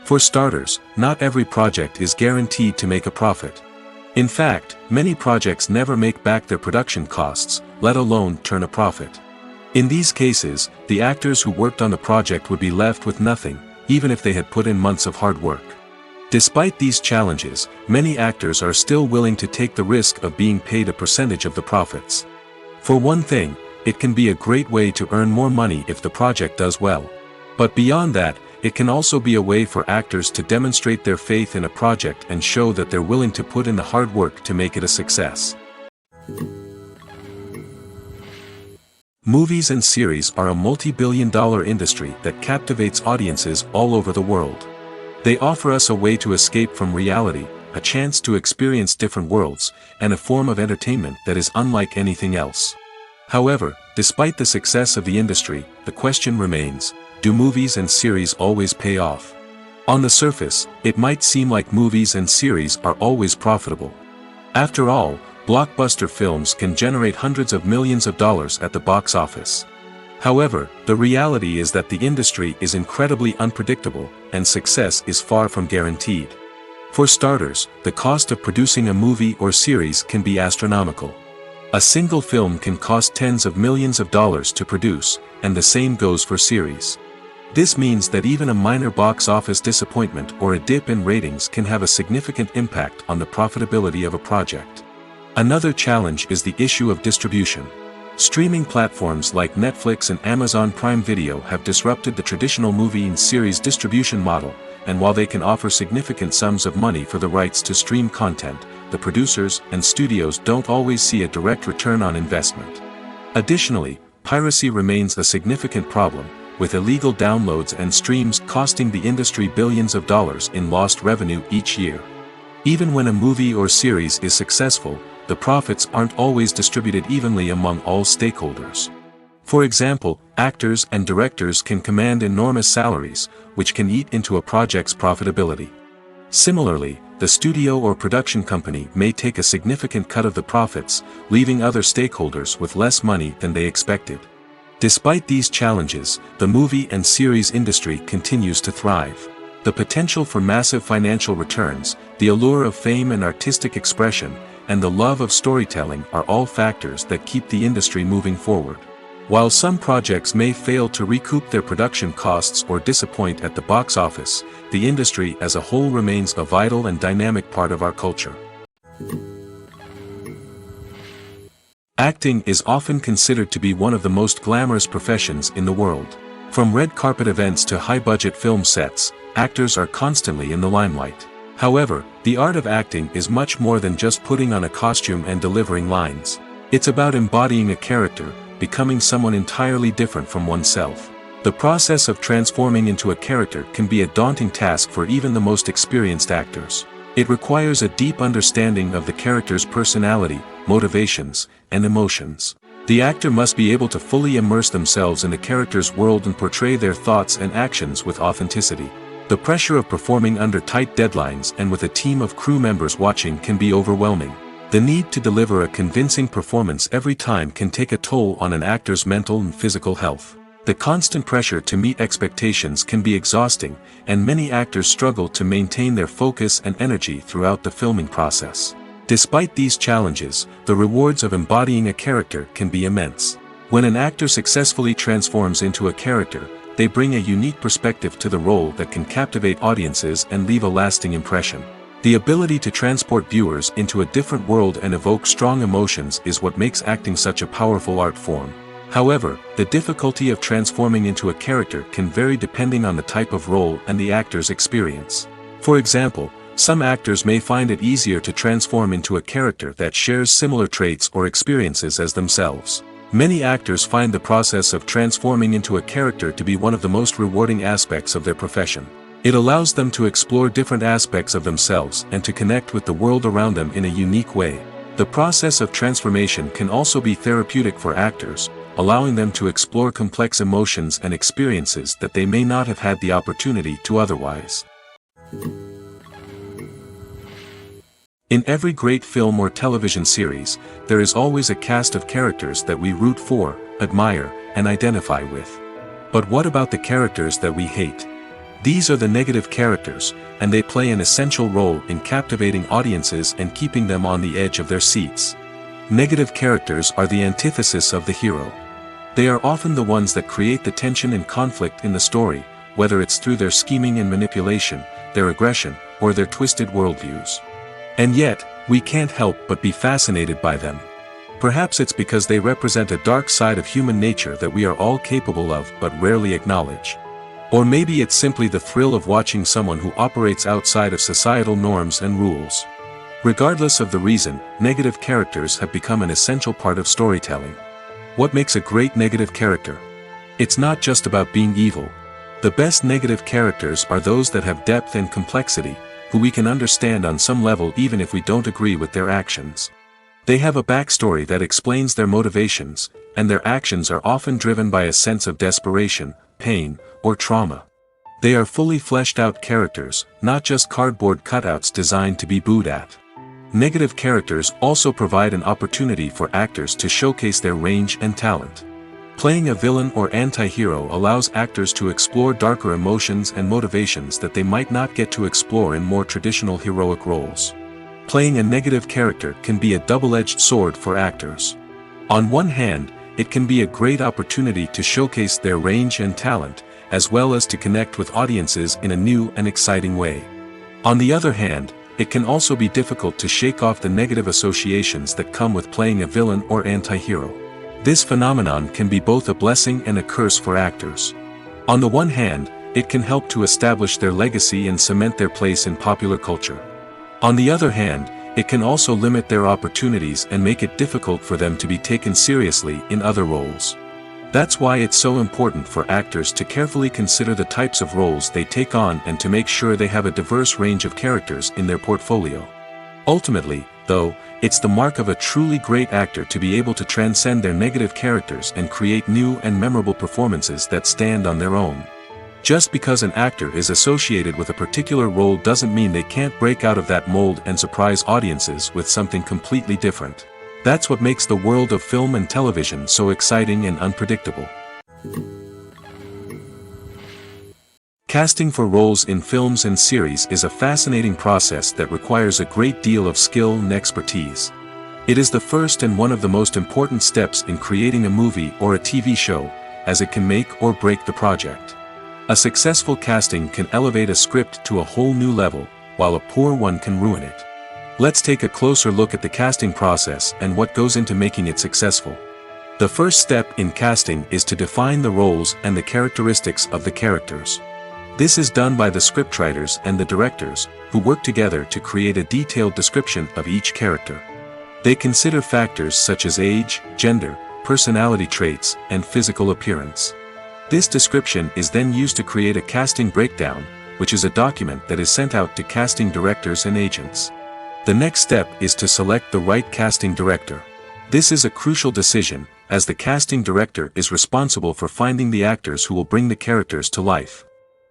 For starters, not every project is guaranteed to make a profit. In fact, many projects never make back their production costs, let alone turn a profit. In these cases, the actors who worked on the project would be left with nothing, even if they had put in months of hard work. Despite these challenges, many actors are still willing to take the risk of being paid a percentage of the profits. For one thing, it can be a great way to earn more money if the project does well. But beyond that, it can also be a way for actors to demonstrate their faith in a project and show that they're willing to put in the hard work to make it a success. Movies and series are a multi-billion-dollar industry that captivates audiences all over the world. They offer us a way to escape from reality, a chance to experience different worlds, and a form of entertainment that is unlike anything else. However, despite the success of the industry, the question remains: do movies and series always pay off? On the surface, it might seem like movies and series are always profitable. After all, blockbuster films can generate hundreds of millions of dollars at the box office. However, the reality is that the industry is incredibly unpredictable, and success is far from guaranteed. For starters, the cost of producing a movie or series can be astronomical. A single film can cost tens of millions of dollars to produce, and the same goes for series. This means that even a minor box office disappointment or a dip in ratings can have a significant impact on the profitability of a project. Another challenge is the issue of distribution. Streaming platforms like Netflix and Amazon Prime Video have disrupted the traditional movie and series distribution model, and while they can offer significant sums of money for the rights to stream content, the producers and studios don't always see a direct return on investment. Additionally, piracy remains a significant problem, with illegal downloads and streams costing the industry billions of dollars in lost revenue each year. Even when a movie or series is successful, the profits aren't always distributed evenly among all stakeholders. For example, actors and directors can command enormous salaries, which can eat into a project's profitability. Similarly, the studio or production company may take a significant cut of the profits, leaving other stakeholders with less money than they expected. Despite these challenges, the movie and series industry continues to thrive. The potential for massive financial returns, the allure of fame and artistic expression, and the love of storytelling are all factors that keep the industry moving forward. While some projects may fail to recoup their production costs or disappoint at the box office, the industry as a whole remains a vital and dynamic part of our culture. Acting is often considered to be one of the most glamorous professions in the world. From red carpet events to high-budget film sets, actors are constantly in the limelight. However, the art of acting is much more than just putting on a costume and delivering lines. It's about embodying a character, becoming someone entirely different from oneself. The process of transforming into a character can be a daunting task for even the most experienced actors. It requires a deep understanding of the character's personality, motivations, and emotions. The actor must be able to fully immerse themselves in the character's world and portray their thoughts and actions with authenticity. The pressure of performing under tight deadlines and with a team of crew members watching can be overwhelming. The need to deliver a convincing performance every time can take a toll on an actor's mental and physical health. The constant pressure to meet expectations can be exhausting, and many actors struggle to maintain their focus and energy throughout the filming process. Despite these challenges, the rewards of embodying a character can be immense. When an actor successfully transforms into a character, they bring a unique perspective to the role that can captivate audiences and leave a lasting impression. The ability to transport viewers into a different world and evoke strong emotions is what makes acting such a powerful art form. However, the difficulty of transforming into a character can vary depending on the type of role and the actor's experience. For example, some actors may find it easier to transform into a character that shares similar traits or experiences as themselves. Many actors find the process of transforming into a character to be one of the most rewarding aspects of their profession. It allows them to explore different aspects of themselves and to connect with the world around them in a unique way. The process of transformation can also be therapeutic for actors, allowing them to explore complex emotions and experiences that they may not have had the opportunity to otherwise. In every great film or television series, there is always a cast of characters that we root for, admire, and identify with. But what about the characters that we hate? These are the negative characters, and they play an essential role in captivating audiences and keeping them on the edge of their seats. Negative characters are the antithesis of the hero. They are often the ones that create the tension and conflict in the story, whether it's through their scheming and manipulation, their aggression, or their twisted worldviews. And yet, we can't help but be fascinated by them. Perhaps it's because they represent a dark side of human nature that we are all capable of but rarely acknowledge. Or maybe it's simply the thrill of watching someone who operates outside of societal norms and rules. Regardless of the reason, negative characters have become an essential part of storytelling. What makes a great negative character? It's not just about being evil. The best negative characters are those that have depth and complexity, who we can understand on some level even if we don't agree with their actions. They have a backstory that explains their motivations, and their actions are often driven by a sense of desperation, pain, or trauma. They are fully fleshed out characters, not just cardboard cutouts designed to be booed at. Negative characters also provide an opportunity for actors to showcase their range and talent. Playing a villain or anti-hero allows actors to explore darker emotions and motivations that they might not get to explore in more traditional heroic roles. Playing a negative character can be a double-edged sword for actors. On one hand, it can be a great opportunity to showcase their range and talent, as well as to connect with audiences in a new and exciting way. On the other hand, it can also be difficult to shake off the negative associations that come with playing a villain or anti-hero. This phenomenon can be both a blessing and a curse for actors. On the one hand, it can help to establish their legacy and cement their place in popular culture. On the other hand, it can also limit their opportunities and make it difficult for them to be taken seriously in other roles. That's why it's so important for actors to carefully consider the types of roles they take on and to make sure they have a diverse range of characters in their portfolio. Ultimately, though, it's the mark of a truly great actor to be able to transcend their negative characters and create new and memorable performances that stand on their own. Just because an actor is associated with a particular role doesn't mean they can't break out of that mold and surprise audiences with something completely different. That's what makes the world of film and television so exciting and unpredictable. Casting for roles in films and series is a fascinating process that requires a great deal of skill and expertise. It is the first and one of the most important steps in creating a movie or a TV show, as it can make or break the project. A successful casting can elevate a script to a whole new level, while a poor one can ruin it. Let's take a closer look at the casting process and what goes into making it successful. The first step in casting is to define the roles and the characteristics of the characters. This is done by the scriptwriters and the directors, who work together to create a detailed description of each character. They consider factors such as age, gender, personality traits, and physical appearance. This description is then used to create a casting breakdown, which is a document that is sent out to casting directors and agents. The next step is to select the right casting director. This is a crucial decision, as the casting director is responsible for finding the actors who will bring the characters to life.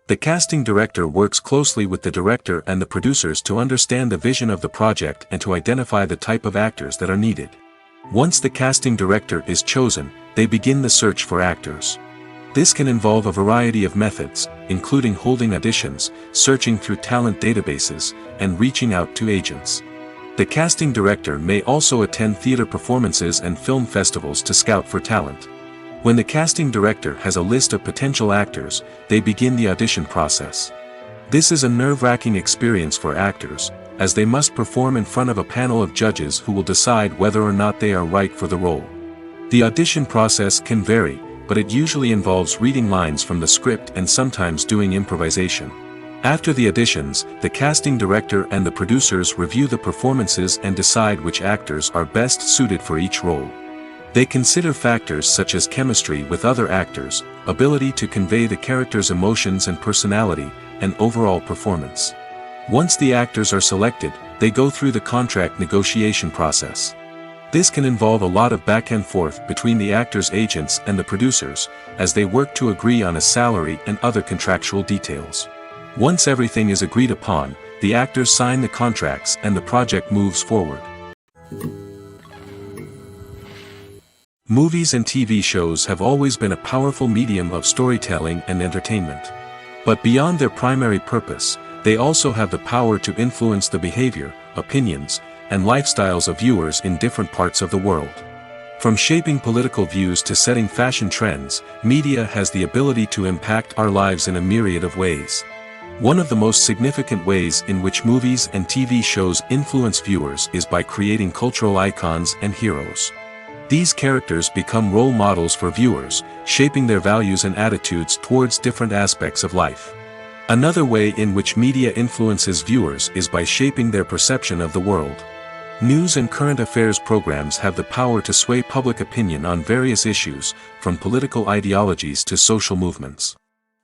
The casting director works closely with the director and the producers to understand the vision of the project and to identify the type of actors that are needed. Once the casting director is chosen, they begin the search for actors. This can involve a variety of methods, including holding auditions, searching through talent databases, and reaching out to agents. The casting director may also attend theater performances and film festivals to scout for talent. When the casting director has a list of potential actors, they begin the audition process. This is a nerve-wracking experience for actors, as they must perform in front of a panel of judges who will decide whether or not they are right for the role. The audition process can vary, but it usually involves reading lines from the script and sometimes doing improvisation. After the auditions, the casting director and the producers review the performances and decide which actors are best suited for each role. They consider factors such as chemistry with other actors, ability to convey the character's emotions and personality, and overall performance. Once the actors are selected, they go through the contract negotiation process. This can involve a lot of back and forth between the actors' agents and the producers, as they work to agree on a salary and other contractual details. Once everything is agreed upon, the actors sign the contracts and the project moves forward. Movies and TV shows have always been a powerful medium of storytelling and entertainment. But beyond their primary purpose, they also have the power to influence the behavior, opinions, and lifestyles of viewers in different parts of the world. From shaping political views to setting fashion trends, media has the ability to impact our lives in a myriad of ways. One of the most significant ways in which movies and TV shows influence viewers is by creating cultural icons and heroes. These characters become role models for viewers, shaping their values and attitudes towards different aspects of life. Another way in which media influences viewers is by shaping their perception of the world. News and current affairs programs have the power to sway public opinion on various issues, from political ideologies to social movements.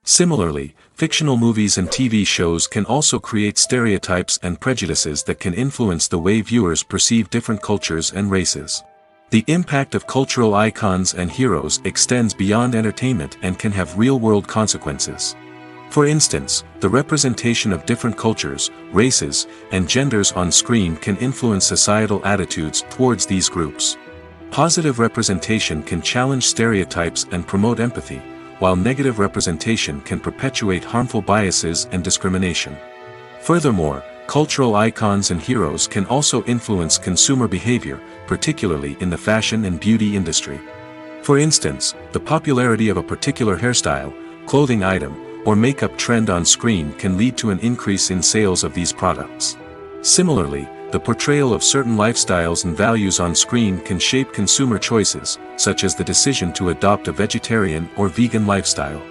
Similarly, fictional movies and TV shows can also create stereotypes and prejudices that can influence the way viewers perceive different cultures and races. The impact of cultural icons and heroes extends beyond entertainment and can have real-world consequences. For instance, the representation of different cultures, races, and genders on screen can influence societal attitudes towards these groups. Positive representation can challenge stereotypes and promote empathy, while negative representation can perpetuate harmful biases and discrimination. Furthermore, cultural icons and heroes can also influence consumer behavior, particularly in the fashion and beauty industry. For instance, the popularity of a particular hairstyle, clothing item, or makeup trend on screen can lead to an increase in sales of these products. Similarly, the portrayal of certain lifestyles and values on screen can shape consumer choices, such as the decision to adopt a vegetarian or vegan lifestyle.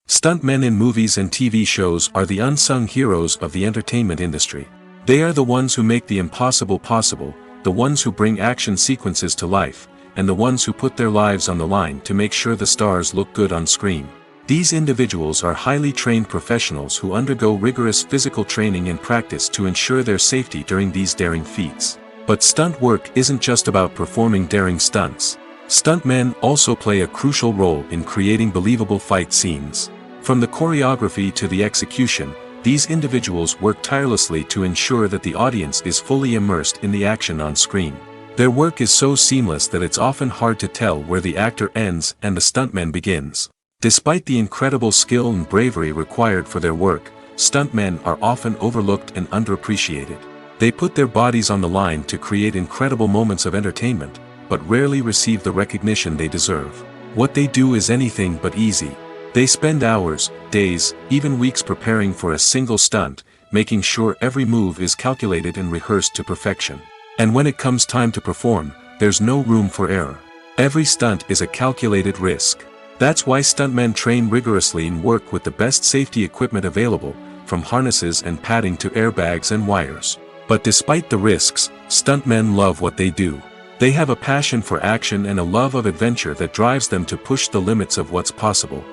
Stuntmen in movies and TV shows are the unsung heroes of the entertainment industry. They are the ones who make the impossible possible, the ones who bring action sequences to life, and the ones who put their lives on the line to make sure the stars look good on screen. These individuals are highly trained professionals who undergo rigorous physical training and practice to ensure their safety during these daring feats. But stunt work isn't just about performing daring stunts. Stuntmen also play a crucial role in creating believable fight scenes. From the choreography to the execution, these individuals work tirelessly to ensure that the audience is fully immersed in the action on screen. Their work is so seamless that it's often hard to tell where the actor ends and the stuntman begins. Despite the incredible skill and bravery required for their work, stuntmen are often overlooked and underappreciated. They put their bodies on the line to create incredible moments of entertainment, but rarely receive the recognition they deserve. What they do is anything but easy. They spend hours, days, even weeks preparing for a single stunt, making sure every move is calculated and rehearsed to perfection. And when it comes time to perform, there's no room for error. Every stunt is a calculated risk. That's why stuntmen train rigorously and work with the best safety equipment available, from harnesses and padding to airbags and wires. But despite the risks, stuntmen love what they do. They have a passion for action and a love of adventure that drives them to push the limits of what's possible.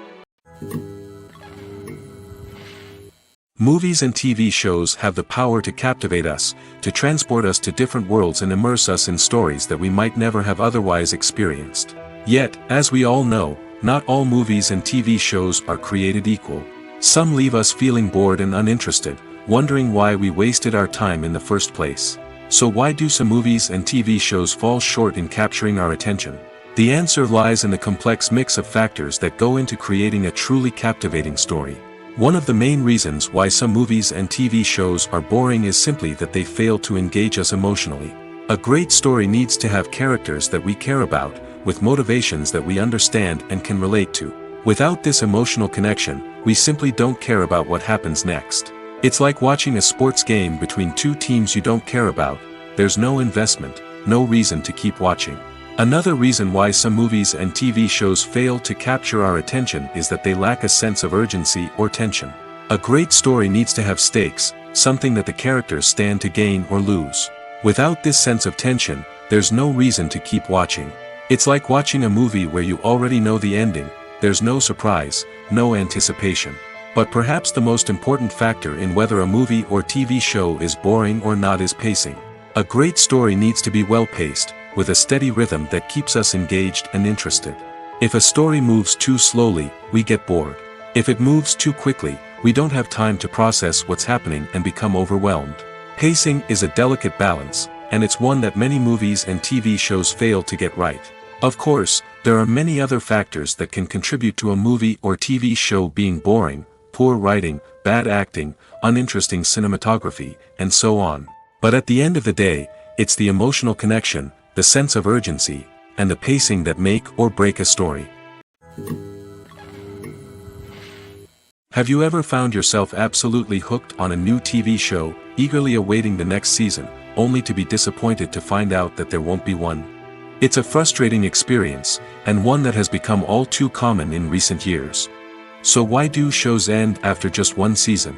Movies and TV shows have the power to captivate us, to transport us to different worlds and immerse us in stories that we might never have otherwise experienced. Yet, as we all know, not all movies and TV shows are created equal. Some leave us feeling bored and uninterested, wondering why we wasted our time in the first place. So why do some movies and TV shows fall short in capturing our attention? The answer lies in the complex mix of factors that go into creating a truly captivating story. One of the main reasons why some movies and TV shows are boring is simply that they fail to engage us emotionally. A great story needs to have characters that we care about, with motivations that we understand and can relate to. Without this emotional connection, we simply don't care about what happens next. It's like watching a sports game between two teams you don't care about. There's no investment, no reason to keep watching. Another reason why some movies and TV shows fail to capture our attention is that they lack a sense of urgency or tension. A great story needs to have stakes, something that the characters stand to gain or lose. Without this sense of tension, there's no reason to keep watching. It's like watching a movie where you already know the ending. There's no surprise, no anticipation. But perhaps the most important factor in whether a movie or TV show is boring or not is pacing. A great story needs to be well-paced, with a steady rhythm that keeps us engaged and interested. If a story moves too slowly, we get bored. If it moves too quickly, we don't have time to process what's happening and become overwhelmed. Pacing is a delicate balance, and it's one that many movies and TV shows fail to get right. Of course, there are many other factors that can contribute to a movie or TV show being boring: poor writing, bad acting, uninteresting cinematography, and so on. But at the end of the day, it's the emotional connection, the sense of urgency, and the pacing that make or break a story. Have you ever found yourself absolutely hooked on a new TV show, eagerly awaiting the next season, only to be disappointed to find out that there won't be one? It's a frustrating experience, and one that has become all too common in recent years. So why do shows end after just one season?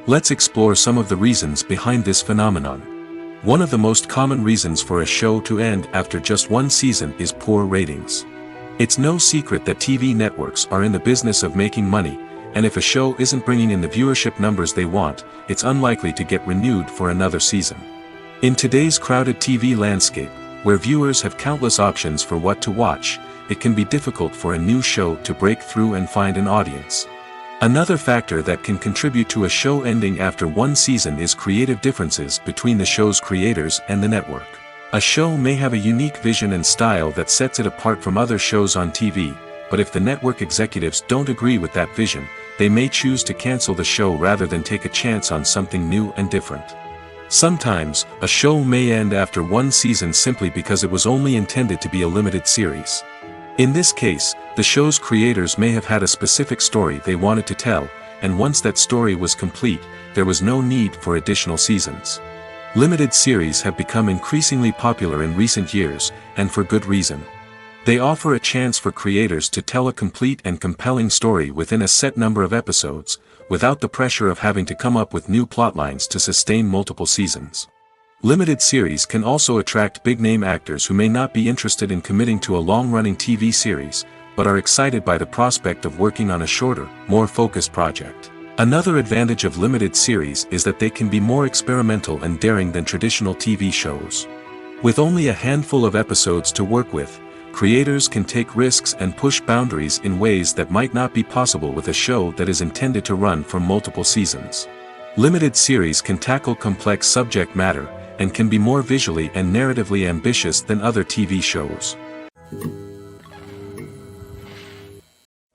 Let's explore some of the reasons behind this phenomenon. One of the most common reasons for a show to end after just one season is poor ratings. It's no secret that TV networks are in the business of making money, and if a show isn't bringing in the viewership numbers they want, it's unlikely to get renewed for another season. In today's crowded TV landscape, where viewers have countless options for what to watch, it can be difficult for a new show to break through and find an audience. Another factor that can contribute to a show ending after one season is creative differences between the show's creators and the network. A show may have a unique vision and style that sets it apart from other shows on TV, but if the network executives don't agree with that vision, they may choose to cancel the show rather than take a chance on something new and different. Sometimes, a show may end after one season simply because it was only intended to be a limited series. In this case, the show's creators may have had a specific story they wanted to tell, and once that story was complete, there was no need for additional seasons. Limited series have become increasingly popular in recent years, and for good reason. They offer a chance for creators to tell a complete and compelling story within a set number of episodes, without the pressure of having to come up with new plotlines to sustain multiple seasons. Limited series can also attract big-name actors who may not be interested in committing to a long-running TV series, but are excited by the prospect of working on a shorter, more focused project. Another advantage of limited series is that they can be more experimental and daring than traditional TV shows. With only a handful of episodes to work with, creators can take risks and push boundaries in ways that might not be possible with a show that is intended to run for multiple seasons. Limited series can tackle complex subject matter, and can be more visually and narratively ambitious than other TV shows.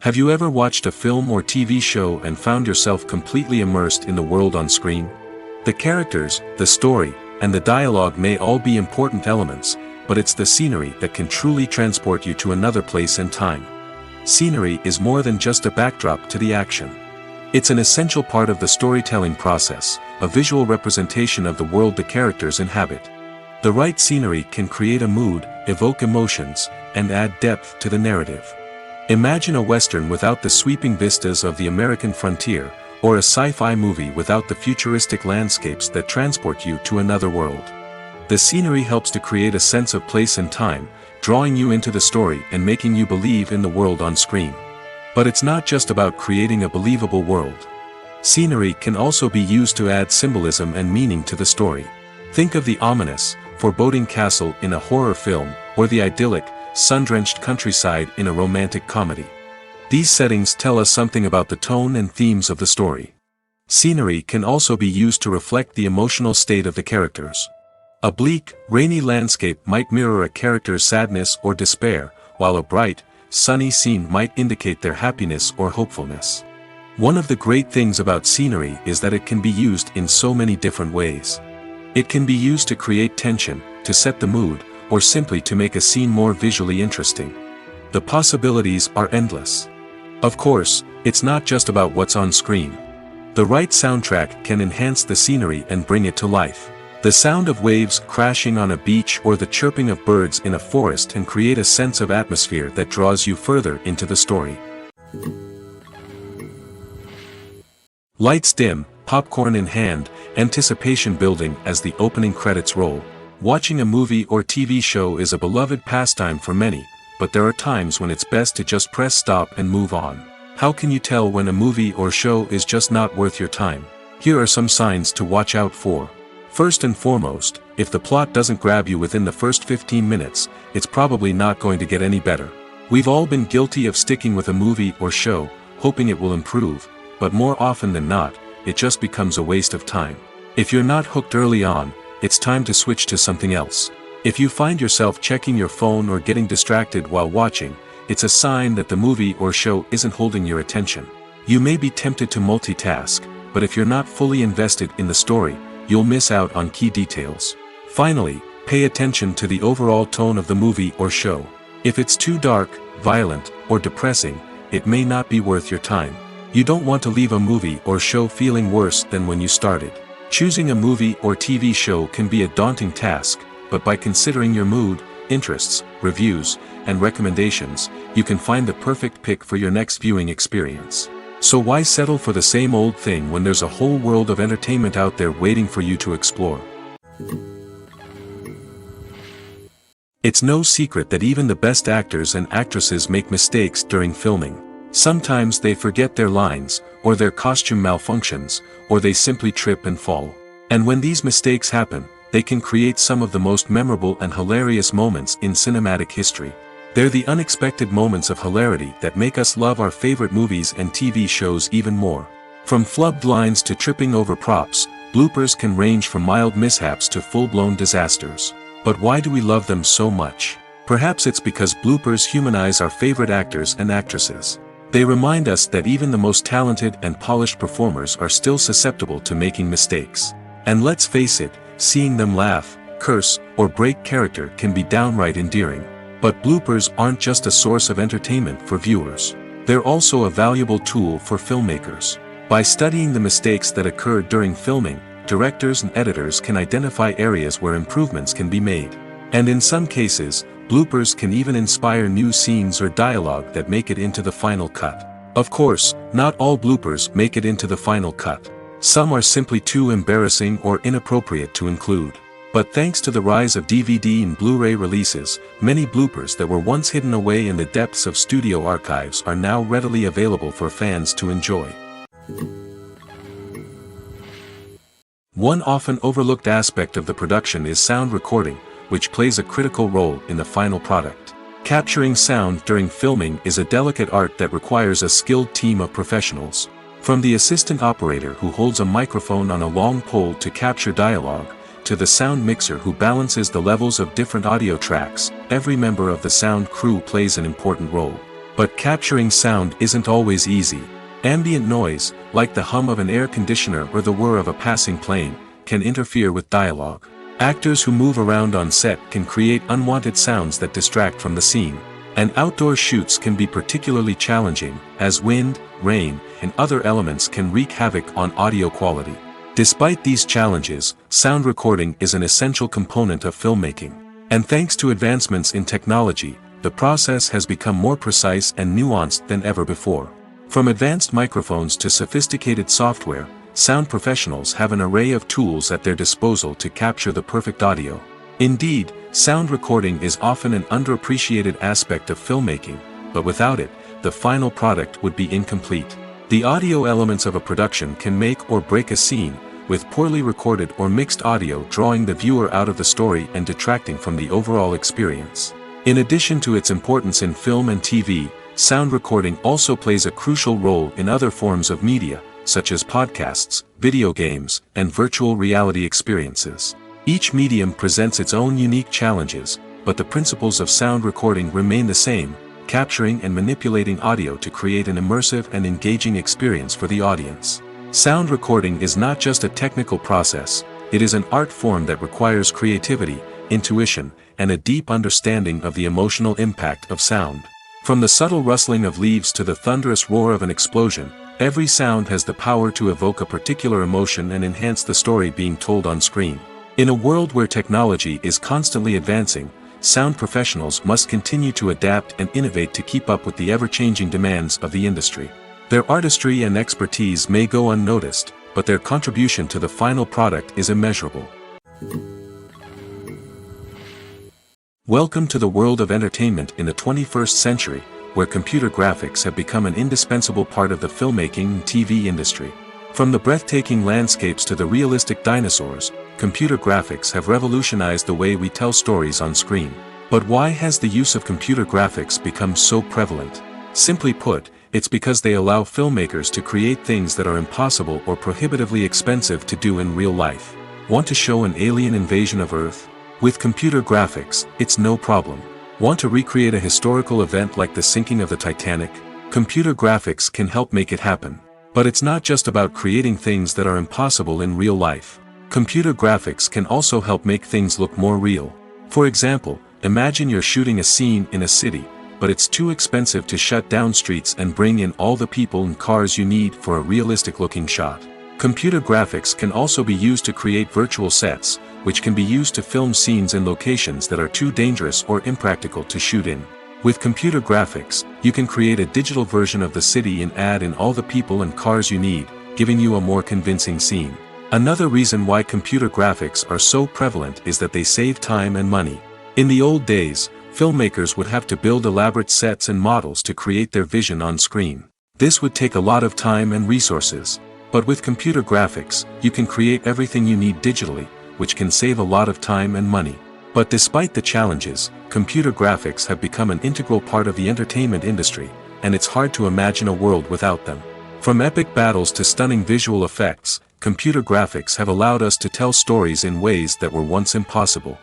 Have you ever watched a film or TV show and found yourself completely immersed in the world on screen? The characters, the story, and the dialogue may all be important elements, but it's the scenery that can truly transport you to another place and time. Scenery is more than just a backdrop to the action. It's an essential part of the storytelling process, a visual representation of the world the characters inhabit. The right scenery can create a mood, evoke emotions, and add depth to the narrative. Imagine a Western without the sweeping vistas of the American frontier, or a sci-fi movie without the futuristic landscapes that transport you to another world. The scenery helps to create a sense of place and time, drawing you into the story and making you believe in the world on screen. But it's not just about creating a believable world. Scenery can also be used to add symbolism and meaning to the story. Think of the ominous, foreboding castle in a horror film, or the idyllic, sun-drenched countryside in a romantic comedy. These settings tell us something about the tone and themes of the story. Scenery can also be used to reflect the emotional state of the characters. A bleak, rainy landscape might mirror a character's sadness or despair, while a bright, sunny scene might indicate their happiness or hopefulness. One of the great things about scenery is that it can be used in so many different ways. It can be used to create tension, to set the mood, or simply to make a scene more visually interesting. The possibilities are endless. Of course, it's not just about what's on screen. The right soundtrack can enhance the scenery and bring it to life. The sound of waves crashing on a beach or the chirping of birds in a forest can create a sense of atmosphere that draws you further into the story. Lights dim, popcorn in hand, anticipation building as the opening credits roll. Watching a movie or TV show is a beloved pastime for many, but there are times when it's best to just press stop and move on. How can you tell when a movie or show is just not worth your time? Here are some signs to watch out for. First and foremost, if the plot doesn't grab you within the first 15 minutes, it's probably not going to get any better. We've all been guilty of sticking with a movie or show, hoping it will improve, but more often than not, it just becomes a waste of time. If you're not hooked early on, it's time to switch to something else. If you find yourself checking your phone or getting distracted while watching, it's a sign that the movie or show isn't holding your attention. You may be tempted to multitask, but if you're not fully invested in the story, you'll miss out on key details. Finally, pay attention to the overall tone of the movie or show. If it's too dark, violent, or depressing, it may not be worth your time. You don't want to leave a movie or show feeling worse than when you started. Choosing a movie or TV show can be a daunting task, but by considering your mood, interests, reviews, and recommendations, you can find the perfect pick for your next viewing experience. So why settle for the same old thing when there's a whole world of entertainment out there waiting for you to explore? It's no secret that even the best actors and actresses make mistakes during filming. Sometimes they forget their lines, or their costume malfunctions, or they simply trip and fall. And when these mistakes happen, they can create some of the most memorable and hilarious moments in cinematic history. They're the unexpected moments of hilarity that make us love our favorite movies and TV shows even more. From flubbed lines to tripping over props, bloopers can range from mild mishaps to full-blown disasters. But why do we love them so much? Perhaps it's because bloopers humanize our favorite actors and actresses. They remind us that even the most talented and polished performers are still susceptible to making mistakes. And let's face it, seeing them laugh, curse, or break character can be downright endearing. But bloopers aren't just a source of entertainment for viewers. They're also a valuable tool for filmmakers. By studying the mistakes that occur during filming, directors and editors can identify areas where improvements can be made. And in some cases, bloopers can even inspire new scenes or dialogue that make it into the final cut. Of course, not all bloopers make it into the final cut. Some are simply too embarrassing or inappropriate to include. But thanks to the rise of DVD and Blu-ray releases, many bloopers that were once hidden away in the depths of studio archives are now readily available for fans to enjoy. One often overlooked aspect of the production is sound recording, which plays a critical role in the final product. Capturing sound during filming is a delicate art that requires a skilled team of professionals. From the assistant operator who holds a microphone on a long pole to capture dialogue, to the sound mixer who balances the levels of different audio tracks, every member of the sound crew plays an important role. But capturing sound isn't always easy. Ambient noise, like the hum of an air conditioner or the whir of a passing plane, can interfere with dialogue. Actors who move around on set can create unwanted sounds that distract from the scene. And outdoor shoots can be particularly challenging, as wind, rain, and other elements can wreak havoc on audio quality. Despite these challenges, sound recording is an essential component of filmmaking. And thanks to advancements in technology, the process has become more precise and nuanced than ever before. From advanced microphones to sophisticated software, sound professionals have an array of tools at their disposal to capture the perfect audio. Indeed, sound recording is often an underappreciated aspect of filmmaking, but without it, the final product would be incomplete. The audio elements of a production can make or break a scene, with poorly recorded or mixed audio drawing the viewer out of the story and detracting from the overall experience. In addition to its importance in film and TV, sound recording also plays a crucial role in other forms of media, such as podcasts, video games, and virtual reality experiences. Each medium presents its own unique challenges, but the principles of sound recording remain the same, capturing and manipulating audio to create an immersive and engaging experience for the audience. Sound recording is not just a technical process, it is an art form that requires creativity, intuition, and a deep understanding of the emotional impact of sound. From the subtle rustling of leaves to the thunderous roar of an explosion, every sound has the power to evoke a particular emotion and enhance the story being told on screen. In a world where technology is constantly advancing, sound professionals must continue to adapt and innovate to keep up with the ever-changing demands of the industry. Their artistry and expertise may go unnoticed, but their contribution to the final product is immeasurable. Welcome to the world of entertainment in the 21st century, where computer graphics have become an indispensable part of the filmmaking and TV industry. From the breathtaking landscapes to the realistic dinosaurs, computer graphics have revolutionized the way we tell stories on screen. But why has the use of computer graphics become so prevalent? Simply put, it's because they allow filmmakers to create things that are impossible or prohibitively expensive to do in real life. Want to show an alien invasion of Earth? With computer graphics, it's no problem. Want to recreate a historical event like the sinking of the Titanic? Computer graphics can help make it happen. But it's not just about creating things that are impossible in real life. Computer graphics can also help make things look more real. For example, imagine you're shooting a scene in a city, but it's too expensive to shut down streets and bring in all the people and cars you need for a realistic-looking shot. Computer graphics can also be used to create virtual sets, which can be used to film scenes in locations that are too dangerous or impractical to shoot in. With computer graphics, you can create a digital version of the city and add in all the people and cars you need, giving you a more convincing scene. Another reason why computer graphics are so prevalent is that they save time and money. In the old days, filmmakers would have to build elaborate sets and models to create their vision on screen. This would take a lot of time and resources. But with computer graphics, you can create everything you need digitally, which can save a lot of time and money. But despite the challenges, computer graphics have become an integral part of the entertainment industry, and it's hard to imagine a world without them. From epic battles to stunning visual effects, computer graphics have allowed us to tell stories in ways that were once impossible.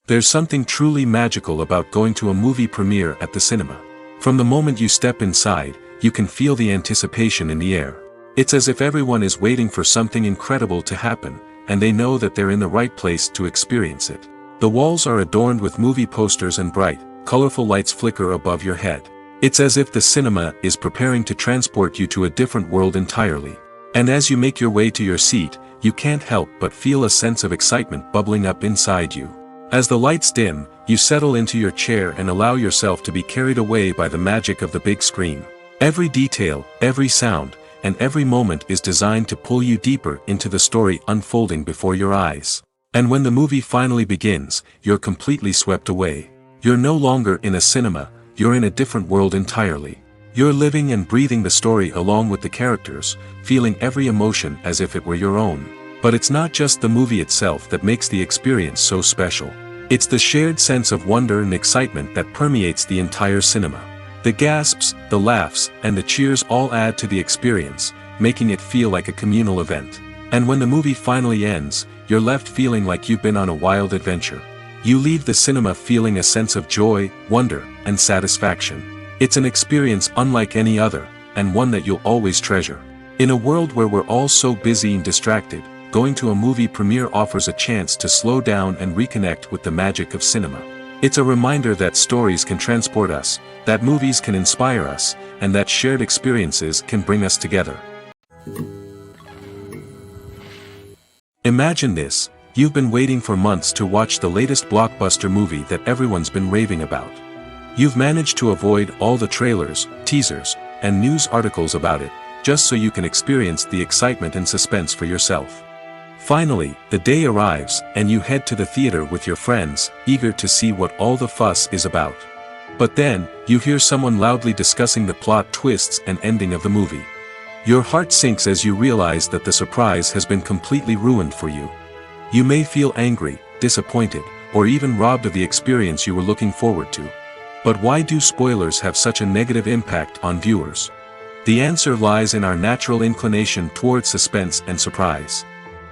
There's something truly magical about going to a movie premiere at the cinema. From the moment you step inside, you can feel the anticipation in the air. It's as if everyone is waiting for something incredible to happen, and they know that they're in the right place to experience it. The walls are adorned with movie posters and bright, colorful lights flicker above your head. It's as if the cinema is preparing to transport you to a different world entirely. And as you make your way to your seat, you can't help but feel a sense of excitement bubbling up inside you. As the lights dim, you settle into your chair and allow yourself to be carried away by the magic of the big screen. Every detail, every sound, and every moment is designed to pull you deeper into the story unfolding before your eyes. And when the movie finally begins, you're completely swept away. You're no longer in a cinema, you're in a different world entirely. You're living and breathing the story along with the characters, feeling every emotion as if it were your own. But it's not just the movie itself that makes the experience so special. It's the shared sense of wonder and excitement that permeates the entire cinema. The gasps, the laughs, and the cheers all add to the experience, making it feel like a communal event. And when the movie finally ends, you're left feeling like you've been on a wild adventure. You leave the cinema feeling a sense of joy, wonder, and satisfaction. It's an experience unlike any other, and one that you'll always treasure. In a world where we're all so busy and distracted, going to a movie premiere offers a chance to slow down and reconnect with the magic of cinema. It's a reminder that stories can transport us, that movies can inspire us, and that shared experiences can bring us together. Imagine this, you've been waiting for months to watch the latest blockbuster movie that everyone's been raving about. You've managed to avoid all the trailers, teasers, and news articles about it, just so you can experience the excitement and suspense for yourself. Finally, the day arrives, and you head to the theater with your friends, eager to see what all the fuss is about. But then, you hear someone loudly discussing the plot twists and ending of the movie. Your heart sinks as you realize that the surprise has been completely ruined for you. You may feel angry, disappointed, or even robbed of the experience you were looking forward to. But why do spoilers have such a negative impact on viewers? The answer lies in our natural inclination towards suspense and surprise.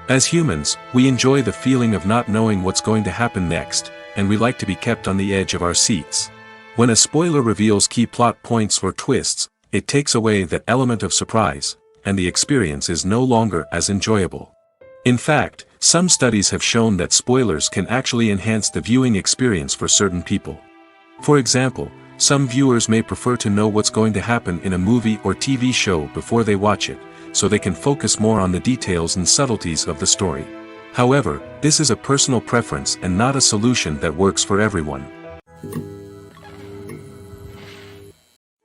As humans, we enjoy the feeling of not knowing what's going to happen next, and we like to be kept on the edge of our seats. When a spoiler reveals key plot points or twists, it takes away that element of surprise, and the experience is no longer as enjoyable. In fact, some studies have shown that spoilers can actually enhance the viewing experience for certain people. For example, some viewers may prefer to know what's going to happen in a movie or TV show before they watch it, so they can focus more on the details and subtleties of the story. However, this is a personal preference and not a solution that works for everyone.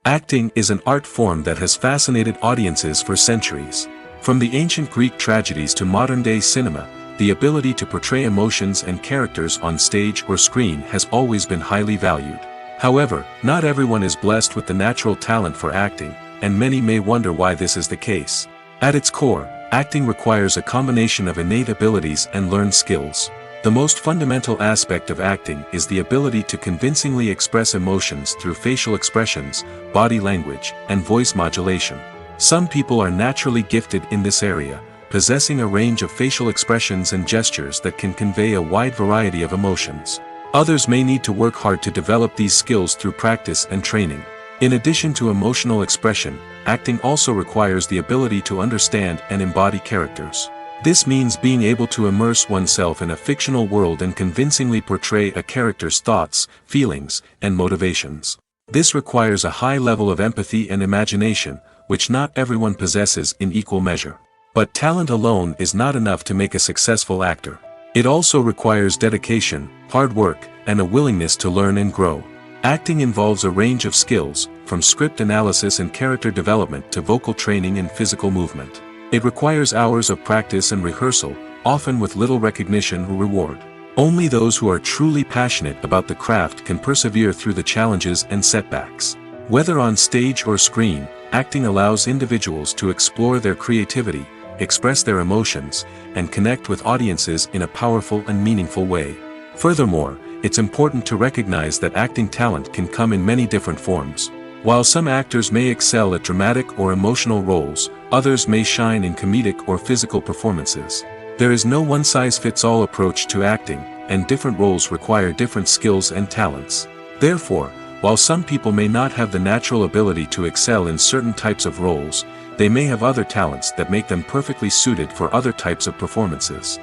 Acting is an art form that has fascinated audiences for centuries. From the ancient Greek tragedies to modern-day cinema, the ability to portray emotions and characters on stage or screen has always been highly valued. However, not everyone is blessed with the natural talent for acting, and many may wonder why this is the case. At its core, acting requires a combination of innate abilities and learned skills. The most fundamental aspect of acting is the ability to convincingly express emotions through facial expressions, body language, and voice modulation. Some people are naturally gifted in this area, possessing a range of facial expressions and gestures that can convey a wide variety of emotions. Others may need to work hard to develop these skills through practice and training. In addition to emotional expression, acting also requires the ability to understand and embody characters. This means being able to immerse oneself in a fictional world and convincingly portray a character's thoughts, feelings, and motivations. This requires a high level of empathy and imagination, which not everyone possesses in equal measure. But talent alone is not enough to make a successful actor. It also requires dedication, hard work, and a willingness to learn and grow. Acting involves a range of skills, from script analysis and character development to vocal training and physical movement. It requires hours of practice and rehearsal, often with little recognition or reward. Only those who are truly passionate about the craft can persevere through the challenges and setbacks. Whether on stage or screen, acting allows individuals to explore their creativity, express their emotions, and connect with audiences in a powerful and meaningful way. Furthermore, it's important to recognize that acting talent can come in many different forms. While some actors may excel at dramatic or emotional roles, others may shine in comedic or physical performances. There is no one-size-fits-all approach to acting, and different roles require different skills and talents. Therefore, while some people may not have the natural ability to excel in certain types of roles, they may have other talents that make them perfectly suited for other types of performances.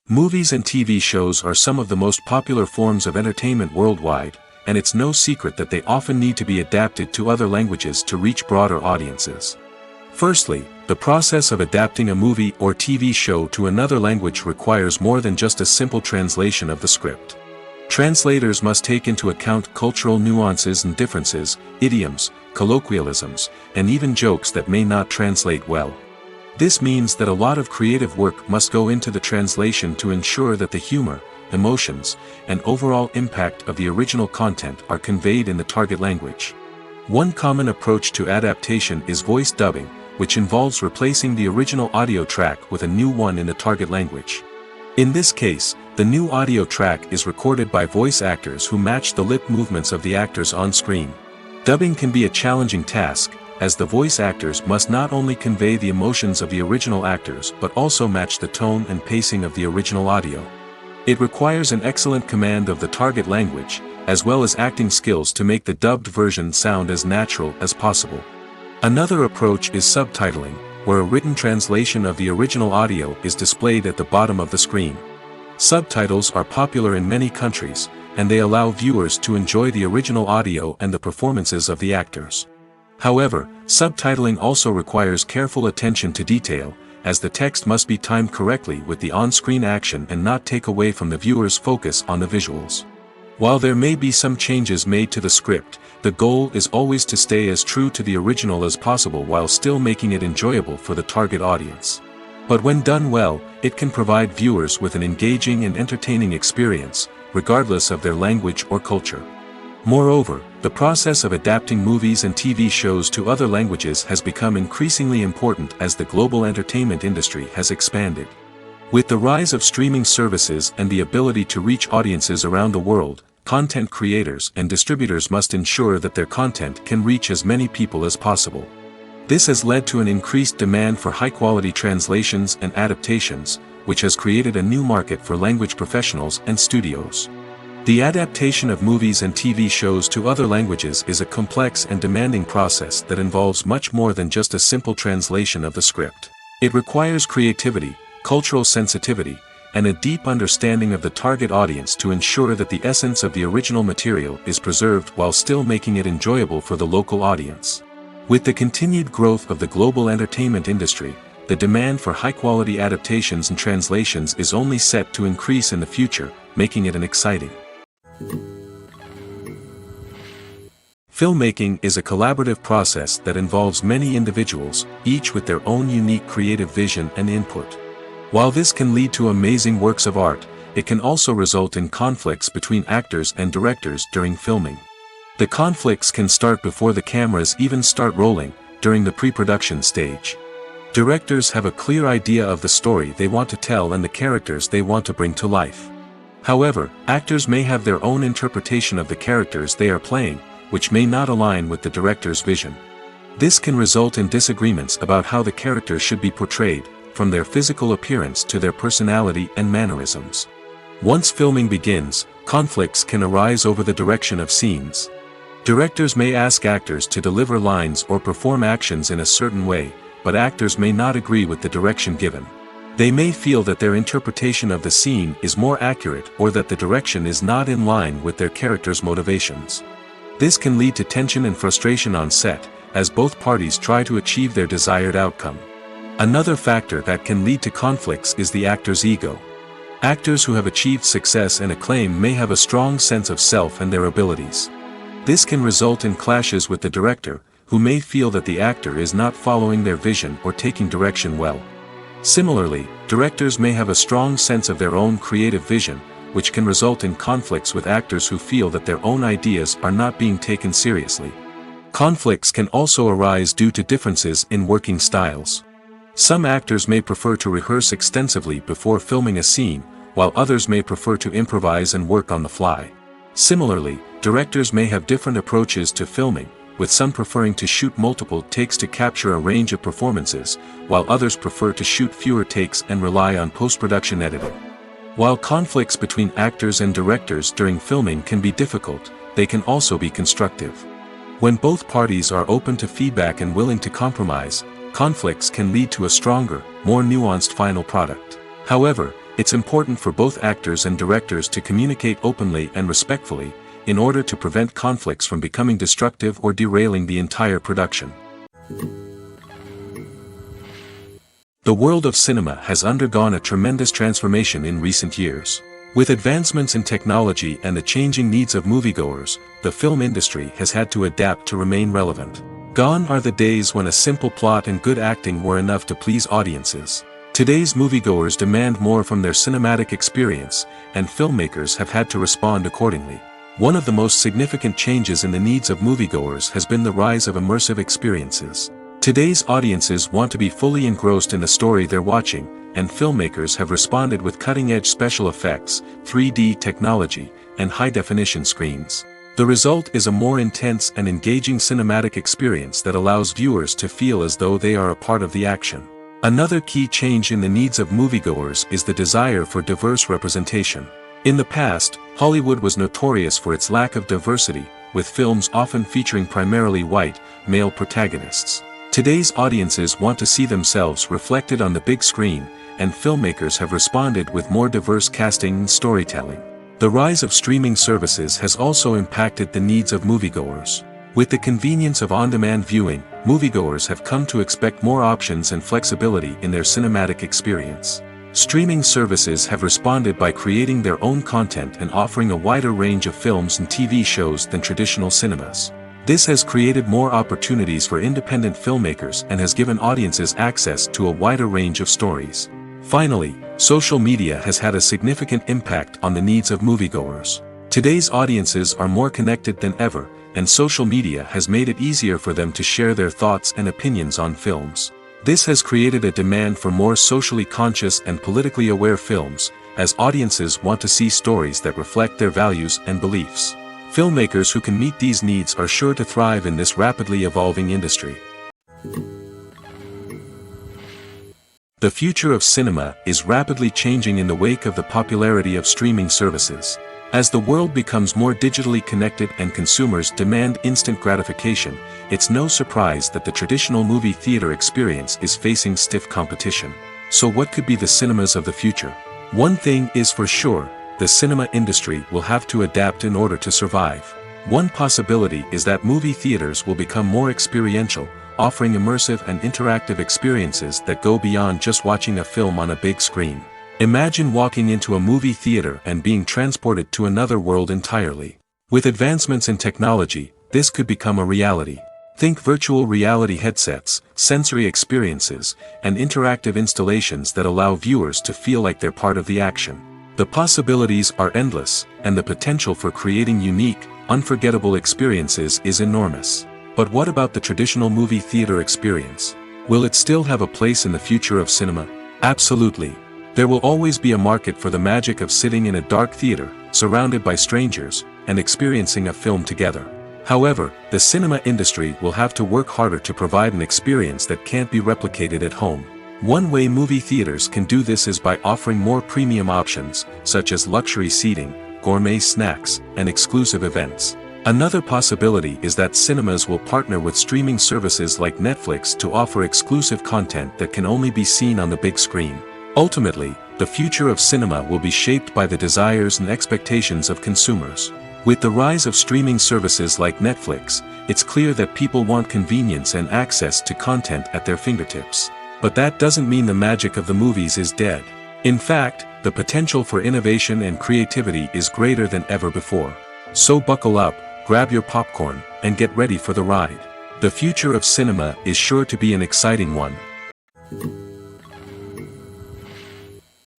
Movies and TV shows are some of the most popular forms of entertainment worldwide, and it's no secret that they often need to be adapted to other languages to reach broader audiences. Firstly, the process of adapting a movie or TV show to another language requires more than just a simple translation of the script. Translators must take into account cultural nuances and differences, idioms, colloquialisms, and even jokes that may not translate well. This means that a lot of creative work must go into the translation to ensure that the humor, emotions, and overall impact of the original content are conveyed in the target language. One common approach to adaptation is voice dubbing, which involves replacing the original audio track with a new one in the target language. In this case, the new audio track is recorded by voice actors who match the lip movements of the actors on screen. Dubbing can be a challenging task, as the voice actors must not only convey the emotions of the original actors but also match the tone and pacing of the original audio. It requires an excellent command of the target language, as well as acting skills to make the dubbed version sound as natural as possible. Another approach is subtitling, where a written translation of the original audio is displayed at the bottom of the screen. Subtitles are popular in many countries, and they allow viewers to enjoy the original audio and the performances of the actors. However, subtitling also requires careful attention to detail, as the text must be timed correctly with the on-screen action and not take away from the viewer's focus on the visuals. While there may be some changes made to the script, the goal is always to stay as true to the original as possible while still making it enjoyable for the target audience. But when done well, it can provide viewers with an engaging and entertaining experience, regardless of their language or culture. Moreover, the process of adapting movies and TV shows to other languages has become increasingly important as the global entertainment industry has expanded. With the rise of streaming services and the ability to reach audiences around the world, content creators and distributors must ensure that their content can reach as many people as possible. This has led to an increased demand for high-quality translations and adaptations, which has created a new market for language professionals and studios. The adaptation of movies and TV shows to other languages is a complex and demanding process that involves much more than just a simple translation of the script. It requires creativity, cultural sensitivity, and a deep understanding of the target audience to ensure that the essence of the original material is preserved while still making it enjoyable for the local audience. With the continued growth of the global entertainment industry, the demand for high-quality adaptations and translations is only set to increase in the future, making it an exciting. Filmmaking is a collaborative process that involves many individuals, each with their own unique creative vision and input. While this can lead to amazing works of art, it can also result in conflicts between actors and directors during filming. The conflicts can start before the cameras even start rolling, during the pre-production stage. Directors have a clear idea of the story they want to tell and the characters they want to bring to life. However, actors may have their own interpretation of the characters they are playing, which may not align with the director's vision. This can result in disagreements about how the characters should be portrayed, from their physical appearance to their personality and mannerisms. Once filming begins, conflicts can arise over the direction of scenes. Directors may ask actors to deliver lines or perform actions in a certain way, but actors may not agree with the direction given. They may feel that their interpretation of the scene is more accurate or that the direction is not in line with their character's motivations. This can lead to tension and frustration on set, as both parties try to achieve their desired outcome. Another factor that can lead to conflicts is the actor's ego. Actors who have achieved success and acclaim may have a strong sense of self and their abilities. This can result in clashes with the director, who may feel that the actor is not following their vision or taking direction well. Similarly, directors may have a strong sense of their own creative vision, which can result in conflicts with actors who feel that their own ideas are not being taken seriously. Conflicts can also arise due to differences in working styles. Some actors may prefer to rehearse extensively before filming a scene, while others may prefer to improvise and work on the fly. Similarly, directors may have different approaches to filming, with some preferring to shoot multiple takes to capture a range of performances, while others prefer to shoot fewer takes and rely on post-production editing. While conflicts between actors and directors during filming can be difficult, they can also be constructive. When both parties are open to feedback and willing to compromise, conflicts can lead to a stronger, more nuanced final product. However, it's important for both actors and directors to communicate openly and respectfully, in order to prevent conflicts from becoming destructive or derailing the entire production. The world of cinema has undergone a tremendous transformation in recent years. With advancements in technology and the changing needs of moviegoers, the film industry has had to adapt to remain relevant. Gone are the days when a simple plot and good acting were enough to please audiences. Today's moviegoers demand more from their cinematic experience, and filmmakers have had to respond accordingly. One of the most significant changes in the needs of moviegoers has been the rise of immersive experiences. Today's audiences want to be fully engrossed in the story they're watching, and filmmakers have responded with cutting-edge special effects, 3D technology, and high-definition screens. The result is a more intense and engaging cinematic experience that allows viewers to feel as though they are a part of the action. Another key change in the needs of moviegoers is the desire for diverse representation. In the past, Hollywood was notorious for its lack of diversity, with films often featuring primarily white, male protagonists. Today's audiences want to see themselves reflected on the big screen, and filmmakers have responded with more diverse casting and storytelling. The rise of streaming services has also impacted the needs of moviegoers. With the convenience of on-demand viewing, moviegoers have come to expect more options and flexibility in their cinematic experience. Streaming services have responded by creating their own content and offering a wider range of films and TV shows than traditional cinemas. This has created more opportunities for independent filmmakers and has given audiences access to a wider range of stories. Finally, social media has had a significant impact on the needs of moviegoers. Today's audiences are more connected than ever, and social media has made it easier for them to share their thoughts and opinions on films. This has created a demand for more socially conscious and politically aware films, as audiences want to see stories that reflect their values and beliefs. Filmmakers who can meet these needs are sure to thrive in this rapidly evolving industry. The future of cinema is rapidly changing in the wake of the popularity of streaming services. As the world becomes more digitally connected and consumers demand instant gratification, it's no surprise that the traditional movie theater experience is facing stiff competition. So what could be the cinemas of the future? One thing is for sure, the cinema industry will have to adapt in order to survive. One possibility is that movie theaters will become more experiential, offering immersive and interactive experiences that go beyond just watching a film on a big screen. Imagine walking into a movie theater and being transported to another world entirely. With advancements in technology, this could become a reality. Think virtual reality headsets, sensory experiences, and interactive installations that allow viewers to feel like they're part of the action. The possibilities are endless, and the potential for creating unique, unforgettable experiences is enormous. But what about the traditional movie theater experience? Will it still have a place in the future of cinema? Absolutely. There will always be a market for the magic of sitting in a dark theater, surrounded by strangers, and experiencing a film together. However, the cinema industry will have to work harder to provide an experience that can't be replicated at home. One way movie theaters can do this is by offering more premium options, such as luxury seating, gourmet snacks, and exclusive events. Another possibility is that cinemas will partner with streaming services like Netflix to offer exclusive content that can only be seen on the big screen. Ultimately, the future of cinema will be shaped by the desires and expectations of consumers. With the rise of streaming services like Netflix, it's clear that people want convenience and access to content at their fingertips. But that doesn't mean the magic of the movies is dead. In fact, the potential for innovation and creativity is greater than ever before. So buckle up, grab your popcorn, and get ready for the ride. The future of cinema is sure to be an exciting one.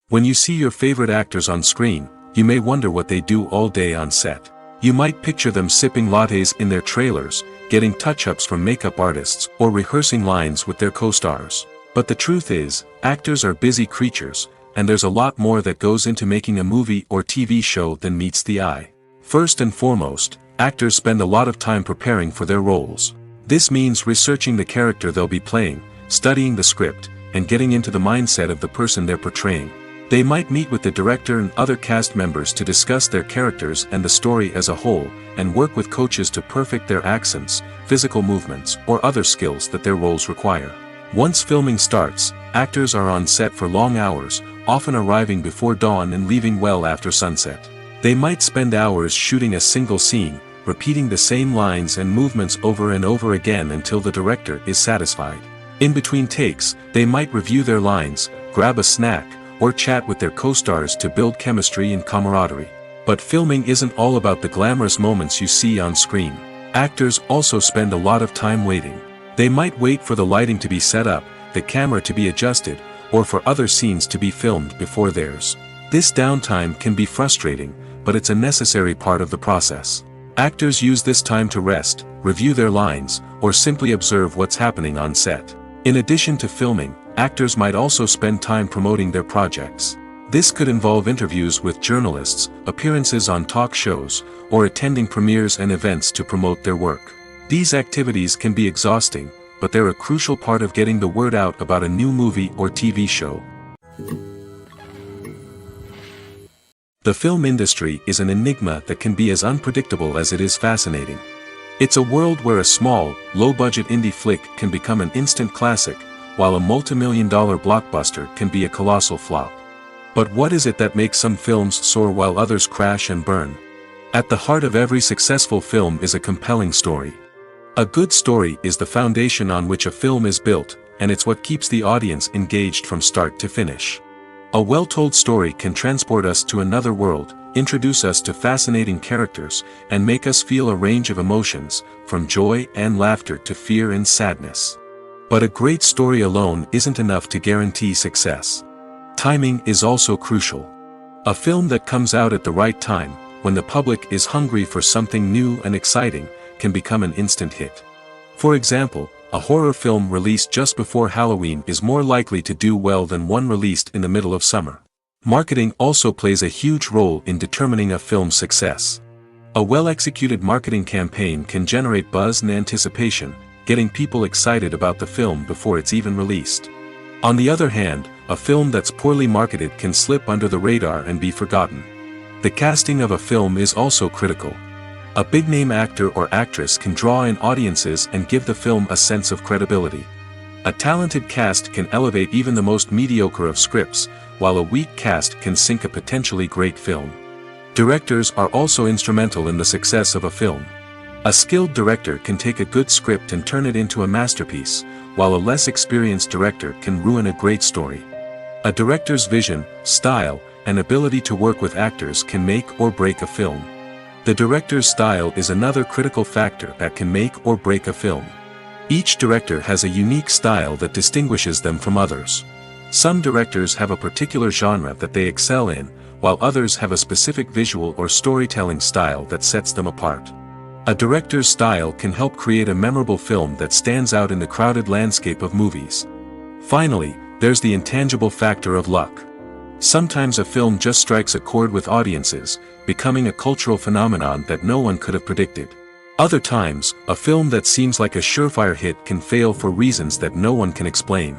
When you see your favorite actors on screen, you may wonder what they do all day on set. You might picture them sipping lattes in their trailers, getting touch-ups from makeup artists, or rehearsing lines with their co-stars. But the truth is, actors are busy creatures, and there's a lot more that goes into making a movie or TV show than meets the eye. First and foremost, actors spend a lot of time preparing for their roles. This means researching the character they'll be playing, studying the script, and getting into the mindset of the person they're portraying. They might meet with the director and other cast members to discuss their characters and the story as a whole, and work with coaches to perfect their accents, physical movements, or other skills that their roles require. Once filming starts, actors are on set for long hours, often arriving before dawn and leaving well after sunset. They might spend hours shooting a single scene, repeating the same lines and movements over and over again until the director is satisfied. In between takes, they might review their lines, grab a snack, or chat with their co-stars to build chemistry and camaraderie. But filming isn't all about the glamorous moments you see on screen. Actors also spend a lot of time waiting. They might wait for the lighting to be set up, the camera to be adjusted, or for other scenes to be filmed before theirs. This downtime can be frustrating, but it's a necessary part of the process. Actors use this time to rest, review their lines, or simply observe what's happening on set. In addition to filming, actors might also spend time promoting their projects. This could involve interviews with journalists, appearances on talk shows, or attending premieres and events to promote their work. These activities can be exhausting, but they're a crucial part of getting the word out about a new movie or TV show. The film industry is an enigma that can be as unpredictable as it is fascinating. It's a world where a small, low-budget indie flick can become an instant classic, while a multi-million-dollar blockbuster can be a colossal flop. But what is it that makes some films soar while others crash and burn? At the heart of every successful film is a compelling story. A good story is the foundation on which a film is built, and it's what keeps the audience engaged from start to finish. A well-told story can transport us to another world, introduce us to fascinating characters, and make us feel a range of emotions, from joy and laughter to fear and sadness. But a great story alone isn't enough to guarantee success. Timing is also crucial. A film that comes out at the right time, when the public is hungry for something new and exciting, can become an instant hit. For example, a horror film released just before Halloween is more likely to do well than one released in the middle of summer. Marketing also plays a huge role in determining a film's success. A well-executed marketing campaign can generate buzz and anticipation, getting people excited about the film before it's even released. On the other hand, a film that's poorly marketed can slip under the radar and be forgotten. The casting of a film is also critical. A big-name actor or actress can draw in audiences and give the film a sense of credibility. A talented cast can elevate even the most mediocre of scripts, while a weak cast can sink a potentially great film. Directors are also instrumental in the success of a film. A skilled director can take a good script and turn it into a masterpiece, while a less experienced director can ruin a great story. A director's vision, style, and ability to work with actors can make or break a film. The director's style is another critical factor that can make or break a film. Each director has a unique style that distinguishes them from others. Some directors have a particular genre that they excel in, while others have a specific visual or storytelling style that sets them apart. A director's style can help create a memorable film that stands out in the crowded landscape of movies. Finally, there's the intangible factor of luck. Sometimes a film just strikes a chord with audiences, becoming a cultural phenomenon that no one could have predicted. Other times, a film that seems like a surefire hit can fail for reasons that no one can explain.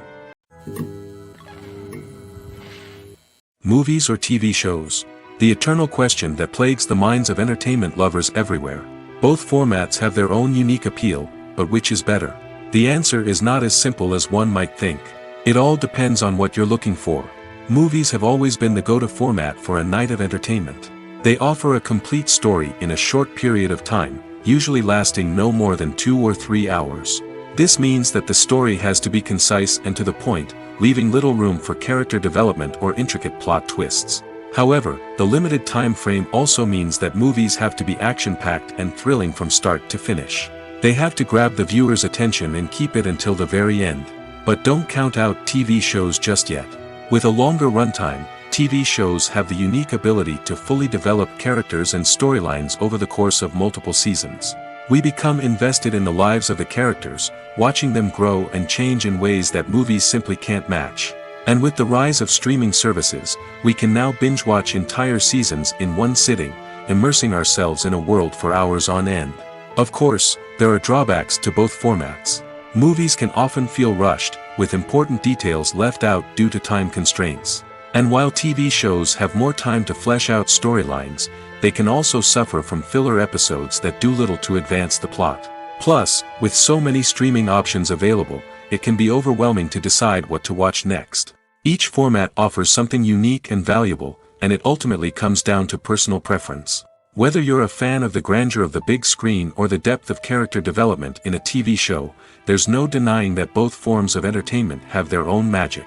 Movies or TV shows? The eternal question that plagues the minds of entertainment lovers everywhere. Both formats have their own unique appeal, but which is better? The answer is not as simple as one might think. It all depends on what you're looking for. Movies have always been the go-to format for a night of entertainment. They offer a complete story in a short period of time, usually lasting no more than 2 or 3 hours. This means that the story has to be concise and to the point, leaving little room for character development or intricate plot twists. However, the limited time frame also means that movies have to be action-packed and thrilling from start to finish. They have to grab the viewer's attention and keep it until the very end. But don't count out TV shows just yet. With a longer runtime, TV shows have the unique ability to fully develop characters and storylines over the course of multiple seasons. We become invested in the lives of the characters, watching them grow and change in ways that movies simply can't match. And with the rise of streaming services, we can now binge-watch entire seasons in one sitting, immersing ourselves in a world for hours on end. Of course, there are drawbacks to both formats. Movies can often feel rushed, with important details left out due to time constraints. And while TV shows have more time to flesh out storylines, they can also suffer from filler episodes that do little to advance the plot. Plus, with so many streaming options available, it can be overwhelming to decide what to watch next. Each format offers something unique and valuable, and it ultimately comes down to personal preference. Whether you're a fan of the grandeur of the big screen or the depth of character development in a TV show, there's no denying that both forms of entertainment have their own magic.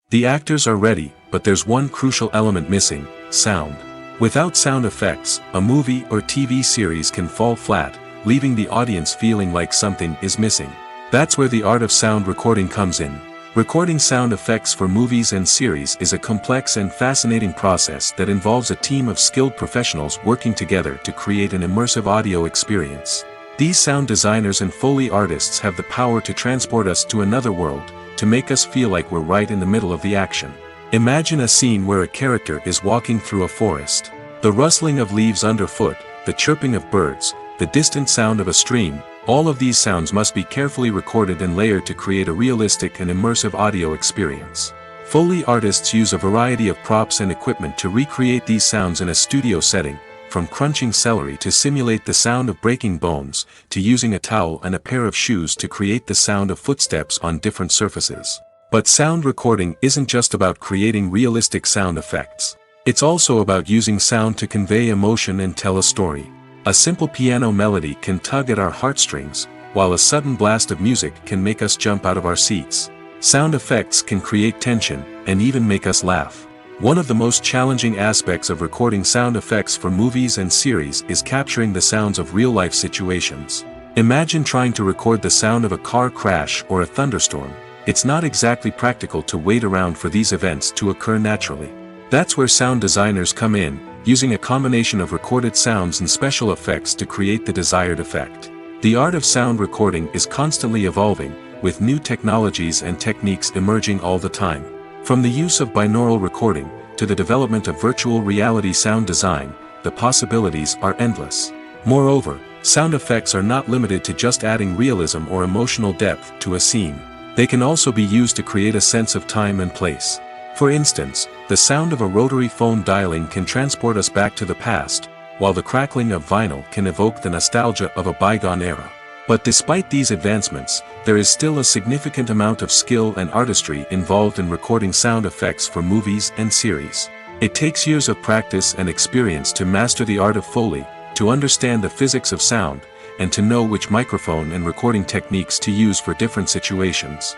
The actors are ready, but there's one crucial element missing: sound. Without sound effects, a movie or TV series can fall flat, leaving the audience feeling like something is missing. That's where the art of sound recording comes in. Recording sound effects for movies and series is a complex and fascinating process that involves a team of skilled professionals working together to create an immersive audio experience. These sound designers and Foley artists have the power to transport us to another world, to make us feel like we're right in the middle of the action. Imagine a scene where a character is walking through a forest. The rustling of leaves underfoot, the chirping of birds, the distant sound of a stream, all of these sounds must be carefully recorded and layered to create a realistic and immersive audio experience. Foley artists use a variety of props and equipment to recreate these sounds in a studio setting, from crunching celery to simulate the sound of breaking bones, to using a towel and a pair of shoes to create the sound of footsteps on different surfaces. But sound recording isn't just about creating realistic sound effects. It's also about using sound to convey emotion and tell a story. A simple piano melody can tug at our heartstrings, while a sudden blast of music can make us jump out of our seats. Sound effects can create tension, and even make us laugh. One of the most challenging aspects of recording sound effects for movies and series is capturing the sounds of real-life situations. Imagine trying to record the sound of a car crash or a thunderstorm. It's not exactly practical to wait around for these events to occur naturally. That's where sound designers come in, using a combination of recorded sounds and special effects to create the desired effect. The art of sound recording is constantly evolving, with new technologies and techniques emerging all the time. From the use of binaural recording, to the development of virtual reality sound design, the possibilities are endless. Moreover, Sound effects are not limited to just adding realism or emotional depth to a scene. They can also be used to create a sense of time and place. For instance, the sound of a rotary phone dialing can transport us back to the past, while the crackling of vinyl can evoke the nostalgia of a bygone era. But despite these advancements, there is still a significant amount of skill and artistry involved in recording sound effects for movies and series. It takes years of practice and experience to master the art of Foley, to understand the physics of sound, and to know which microphone and recording techniques to use for different situations.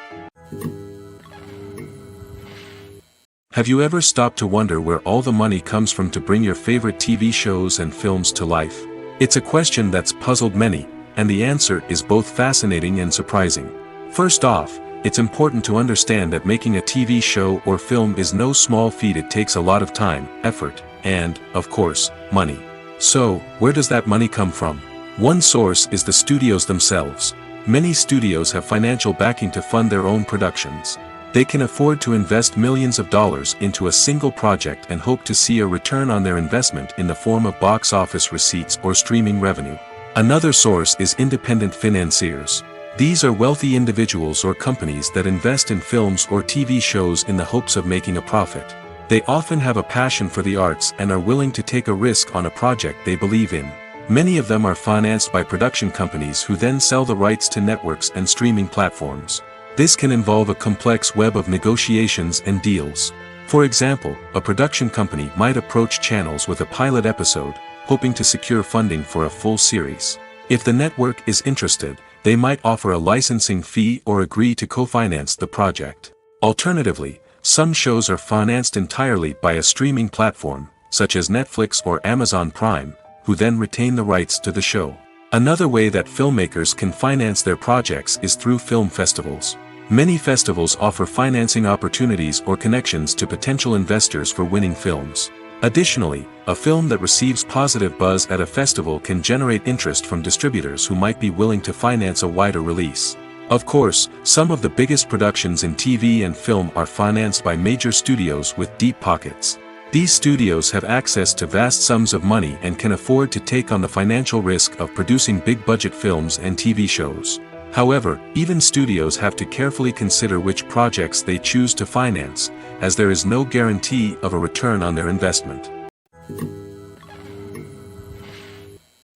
Have you ever stopped to wonder where all the money comes from to bring your favorite TV shows and films to life? It's a question that's puzzled many, and the answer is both fascinating and surprising. First off, it's important to understand that making a TV show or film is no small feat. It takes a lot of time, effort, and, of course, money. So, where does that money come from? One source is the studios themselves. Many studios have financial backing to fund their own productions. They can afford to invest millions of dollars into a single project and hope to see a return on their investment in the form of box office receipts or streaming revenue. Another source is independent financiers. These are wealthy individuals or companies that invest in films or TV shows in the hopes of making a profit. They often have a passion for the arts and are willing to take a risk on a project they believe in. Many of them are financed by production companies who then sell the rights to networks and streaming platforms. This can involve a complex web of negotiations and deals. For example, a production company might approach channels with a pilot episode, hoping to secure funding for a full series. If the network is interested, they might offer a licensing fee or agree to co-finance the project. Alternatively, some shows are financed entirely by a streaming platform, such as Netflix or Amazon Prime, who then retain the rights to the show. Another way that filmmakers can finance their projects is through film festivals. Many festivals offer financing opportunities or connections to potential investors for winning films. Additionally, a film that receives positive buzz at a festival can generate interest from distributors who might be willing to finance a wider release. Of course, some of the biggest productions in TV and film are financed by major studios with deep pockets. These studios have access to vast sums of money and can afford to take on the financial risk of producing big-budget films and TV shows. However, even studios have to carefully consider which projects they choose to finance, as there is no guarantee of a return on their investment.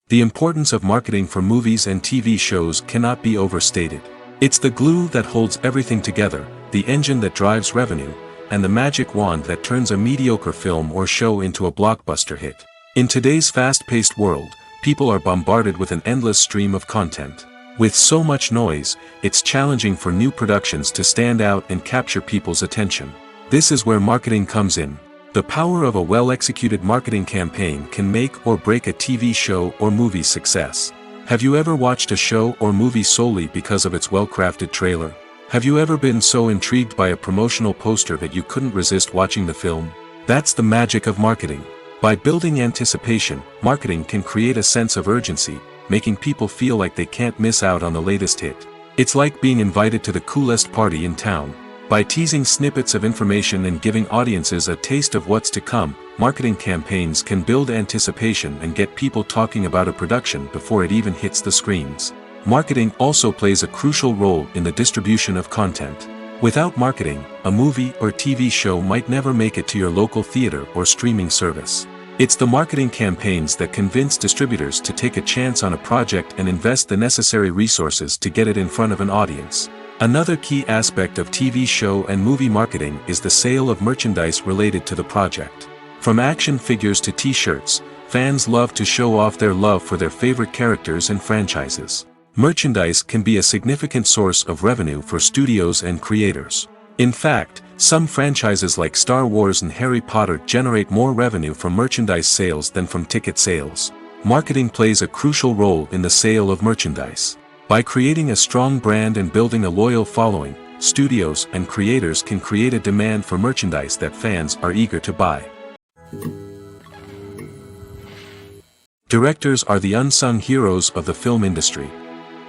The importance of marketing for movies and TV shows cannot be overstated. It's the glue that holds everything together, the engine that drives revenue, and the magic wand that turns a mediocre film or show into a blockbuster hit. In today's fast-paced world, people are bombarded with an endless stream of content. With so much noise, it's challenging for new productions to stand out and capture people's attention. This is where marketing comes in. The power of a well-executed marketing campaign can make or break a TV show or movie's success. Have you ever watched a show or movie solely because of its well-crafted trailer? Have you ever been so intrigued by a promotional poster that you couldn't resist watching the film? That's the magic of marketing. By building anticipation, marketing can create a sense of urgency, making people feel like they can't miss out on the latest hit. It's like being invited to the coolest party in town. By teasing snippets of information and giving audiences a taste of what's to come, marketing campaigns can build anticipation and get people talking about a production before it even hits the screens. Marketing also plays a crucial role in the distribution of content. Without marketing, a movie or TV show might never make it to your local theater or streaming service. It's the marketing campaigns that convince distributors to take a chance on a project and invest the necessary resources to get it in front of an audience. Another key aspect of TV show and movie marketing is the sale of merchandise related to the project. From action figures to t-shirts, fans love to show off their love for their favorite characters and franchises. Merchandise can be a significant source of revenue for studios and creators. In fact, some franchises like Star Wars and Harry Potter generate more revenue from merchandise sales than from ticket sales. Marketing plays a crucial role in the sale of merchandise. By creating a strong brand and building a loyal following, studios and creators can create a demand for merchandise that fans are eager to buy. Directors are the unsung heroes of the film industry.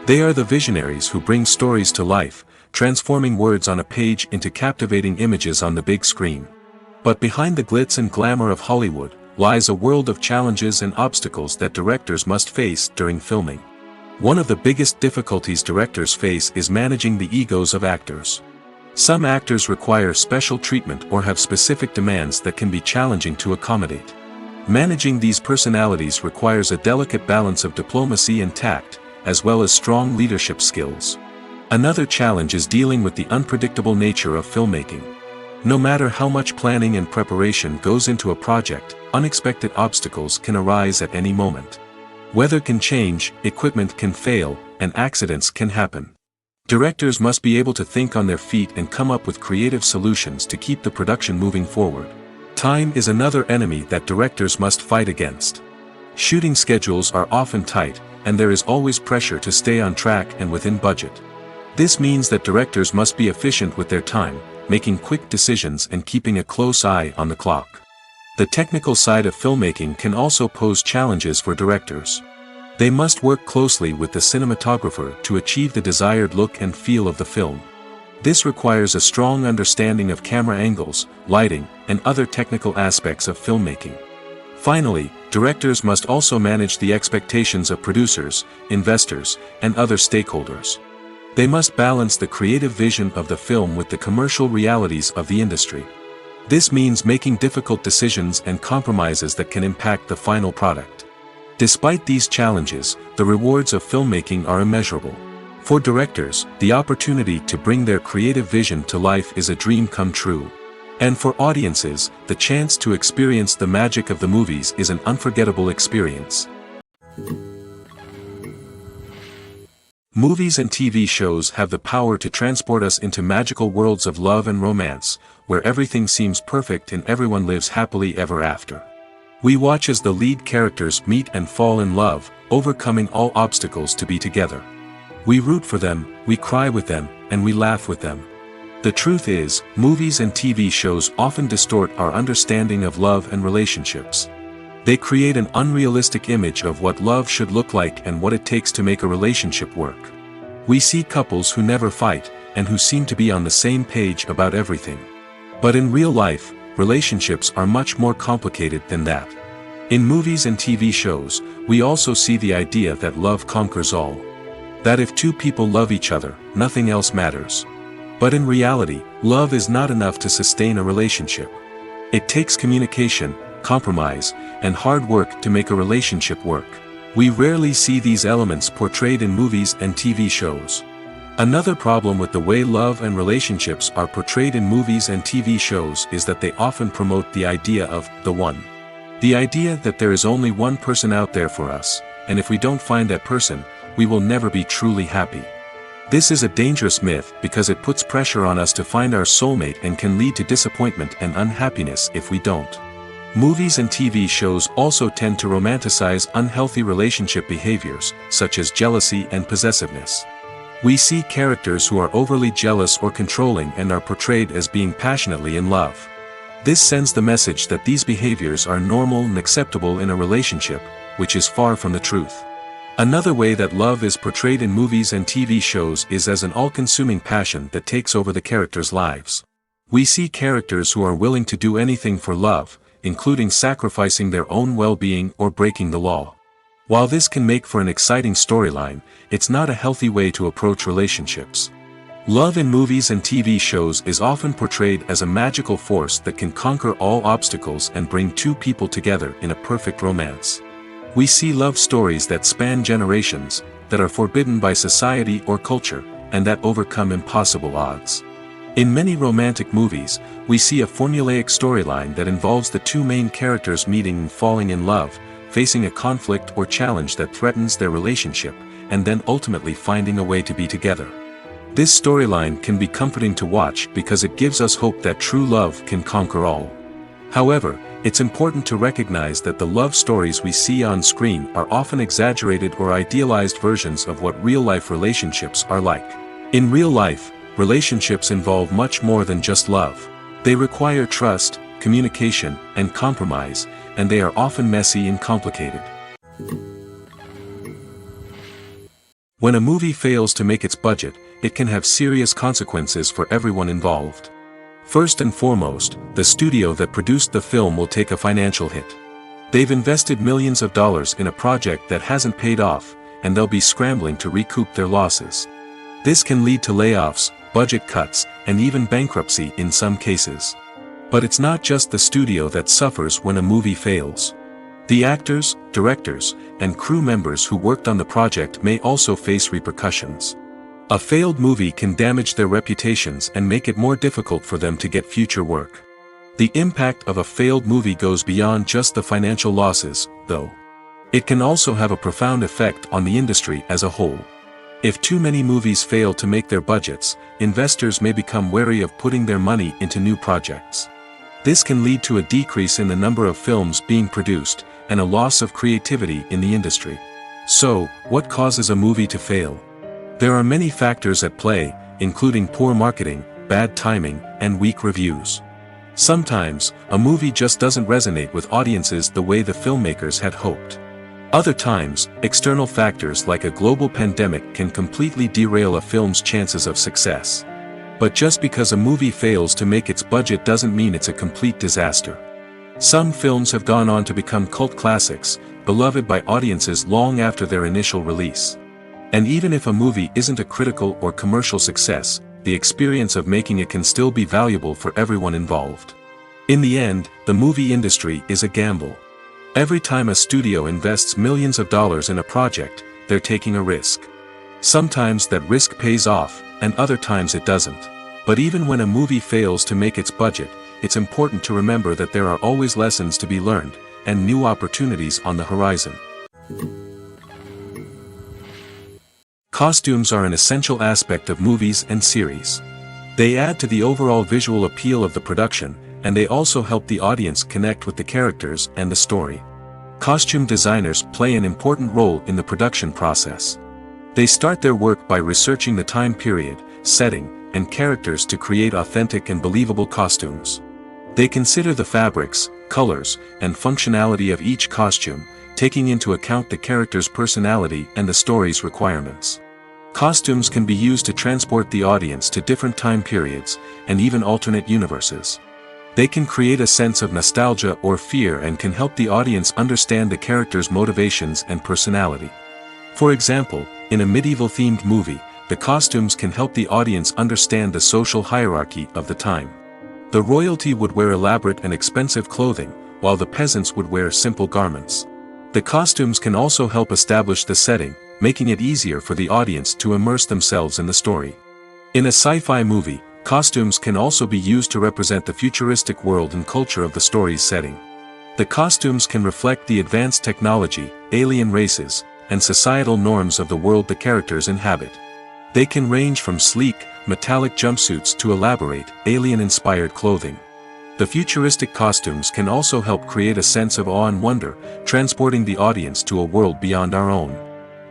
They are the visionaries who bring stories to life, transforming words on a page into captivating images on the big screen. But behind the glitz and glamour of Hollywood, lies a world of challenges and obstacles that directors must face during filming. One of the biggest difficulties directors face is managing the egos of actors. Some actors require special treatment or have specific demands that can be challenging to accommodate. Managing these personalities requires a delicate balance of diplomacy and tact, as well as strong leadership skills. Another challenge is dealing with the unpredictable nature of filmmaking. No matter how much planning and preparation goes into a project, unexpected obstacles can arise at any moment. Weather can change, equipment can fail, and accidents can happen. Directors must be able to think on their feet and come up with creative solutions to keep the production moving forward. Time is another enemy that directors must fight against. Shooting schedules are often tight, and there is always pressure to stay on track and within budget. This means that directors must be efficient with their time, making quick decisions and keeping a close eye on the clock. The technical side of filmmaking can also pose challenges for directors. They must work closely with the cinematographer to achieve the desired look and feel of the film. This requires a strong understanding of camera angles, lighting, and other technical aspects of filmmaking. Finally, directors must also manage the expectations of producers, investors, and other stakeholders. They must balance the creative vision of the film with the commercial realities of the industry. This means making difficult decisions and compromises that can impact the final product. Despite these challenges, the rewards of filmmaking are immeasurable. For directors, the opportunity to bring their creative vision to life is a dream come true. And for audiences, the chance to experience the magic of the movies is an unforgettable experience. Movies and TV shows have the power to transport us into magical worlds of love and romance, where everything seems perfect and everyone lives happily ever after. We watch as the lead characters meet and fall in love, overcoming all obstacles to be together. We root for them, we cry with them, and we laugh with them. The truth is, movies and TV shows often distort our understanding of love and relationships. They create an unrealistic image of what love should look like and what it takes to make a relationship work. We see couples who never fight, and who seem to be on the same page about everything. But in real life, relationships are much more complicated than that. In movies and TV shows, we also see the idea that love conquers all. That if two people love each other, nothing else matters. But in reality, love is not enough to sustain a relationship. It takes communication, compromise, and hard work to make a relationship work. We rarely see these elements portrayed in movies and TV shows. Another problem with the way love and relationships are portrayed in movies and TV shows is that they often promote the idea of the one. The idea that there is only one person out there for us, and if we don't find that person, we will never be truly happy. This is a dangerous myth because it puts pressure on us to find our soulmate and can lead to disappointment and unhappiness if we don't. Movies and TV shows also tend to romanticize unhealthy relationship behaviors, such as jealousy and possessiveness. We see characters who are overly jealous or controlling and are portrayed as being passionately in love. This sends the message that these behaviors are normal and acceptable in a relationship, which is far from the truth. Another way that love is portrayed in movies and TV shows is as an all-consuming passion that takes over the characters' lives. We see characters who are willing to do anything for love, including sacrificing their own well-being or breaking the law. While this can make for an exciting storyline, it's not a healthy way to approach relationships. Love in movies and TV shows is often portrayed as a magical force that can conquer all obstacles and bring two people together in a perfect romance. We see love stories that span generations, that are forbidden by society or culture, and that overcome impossible odds. In many romantic movies, we see a formulaic storyline that involves the two main characters meeting and falling in love, facing a conflict or challenge that threatens their relationship, and then ultimately finding a way to be together. This storyline can be comforting to watch because it gives us hope that true love can conquer all. However, it's important to recognize that the love stories we see on screen are often exaggerated or idealized versions of what real-life relationships are like. In real life, relationships involve much more than just love. They require trust, communication, and compromise, and they are often messy and complicated. When a movie fails to make its budget, it can have serious consequences for everyone involved. First and foremost, the studio that produced the film will take a financial hit. They've invested millions of dollars in a project that hasn't paid off, and they'll be scrambling to recoup their losses. This can lead to layoffs, budget cuts, and even bankruptcy in some cases. But it's not just the studio that suffers when a movie fails. The actors, directors, and crew members who worked on the project may also face repercussions. A failed movie can damage their reputations and make it more difficult for them to get future work. The impact of a failed movie goes beyond just the financial losses, though. It can also have a profound effect on the industry as a whole. If too many movies fail to make their budgets, investors may become wary of putting their money into new projects. This can lead to a decrease in the number of films being produced, and a loss of creativity in the industry. So, what causes a movie to fail? There are many factors at play, including poor marketing, bad timing, and weak reviews. Sometimes, a movie just doesn't resonate with audiences the way the filmmakers had hoped. Other times, external factors like a global pandemic can completely derail a film's chances of success. But just because a movie fails to make its budget doesn't mean it's a complete disaster. Some films have gone on to become cult classics, beloved by audiences long after their initial release. And even if a movie isn't a critical or commercial success, the experience of making it can still be valuable for everyone involved. In the end, the movie industry is a gamble. Every time a studio invests millions of dollars in a project, they're taking a risk. Sometimes that risk pays off, and other times it doesn't. But even when a movie fails to make its budget, it's important to remember that there are always lessons to be learned, and new opportunities on the horizon. Costumes are an essential aspect of movies and series. They add to the overall visual appeal of the production, and they also help the audience connect with the characters and the story. Costume designers play an important role in the production process. They start their work by researching the time period, setting, and characters to create authentic and believable costumes. They consider the fabrics, colors, and functionality of each costume, taking into account the character's personality and the story's requirements. Costumes can be used to transport the audience to different time periods, and even alternate universes. They can create a sense of nostalgia or fear and can help the audience understand the character's motivations and personality. For example, in a medieval-themed movie, the costumes can help the audience understand the social hierarchy of the time. The royalty would wear elaborate and expensive clothing, while the peasants would wear simple garments. The costumes can also help establish the setting, making it easier for the audience to immerse themselves in the story. In a sci-fi movie, costumes can also be used to represent the futuristic world and culture of the story's setting. The costumes can reflect the advanced technology, alien races, and societal norms of the world the characters inhabit. They can range from sleek, metallic jumpsuits to elaborate, alien-inspired clothing. The futuristic costumes can also help create a sense of awe and wonder, transporting the audience to a world beyond our own.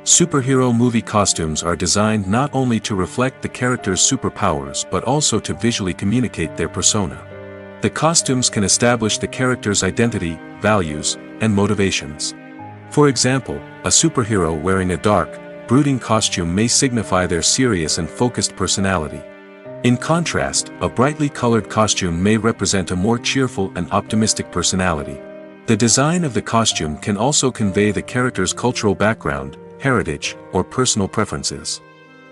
Superhero movie costumes are designed not only to reflect the character's superpowers but also to visually communicate their persona. The costumes can establish the character's identity, values, and motivations. For example, a superhero wearing a dark, brooding costume may signify their serious and focused personality. In contrast, a brightly colored costume may represent a more cheerful and optimistic personality. The design of the costume can also convey the character's cultural background, heritage, or personal preferences.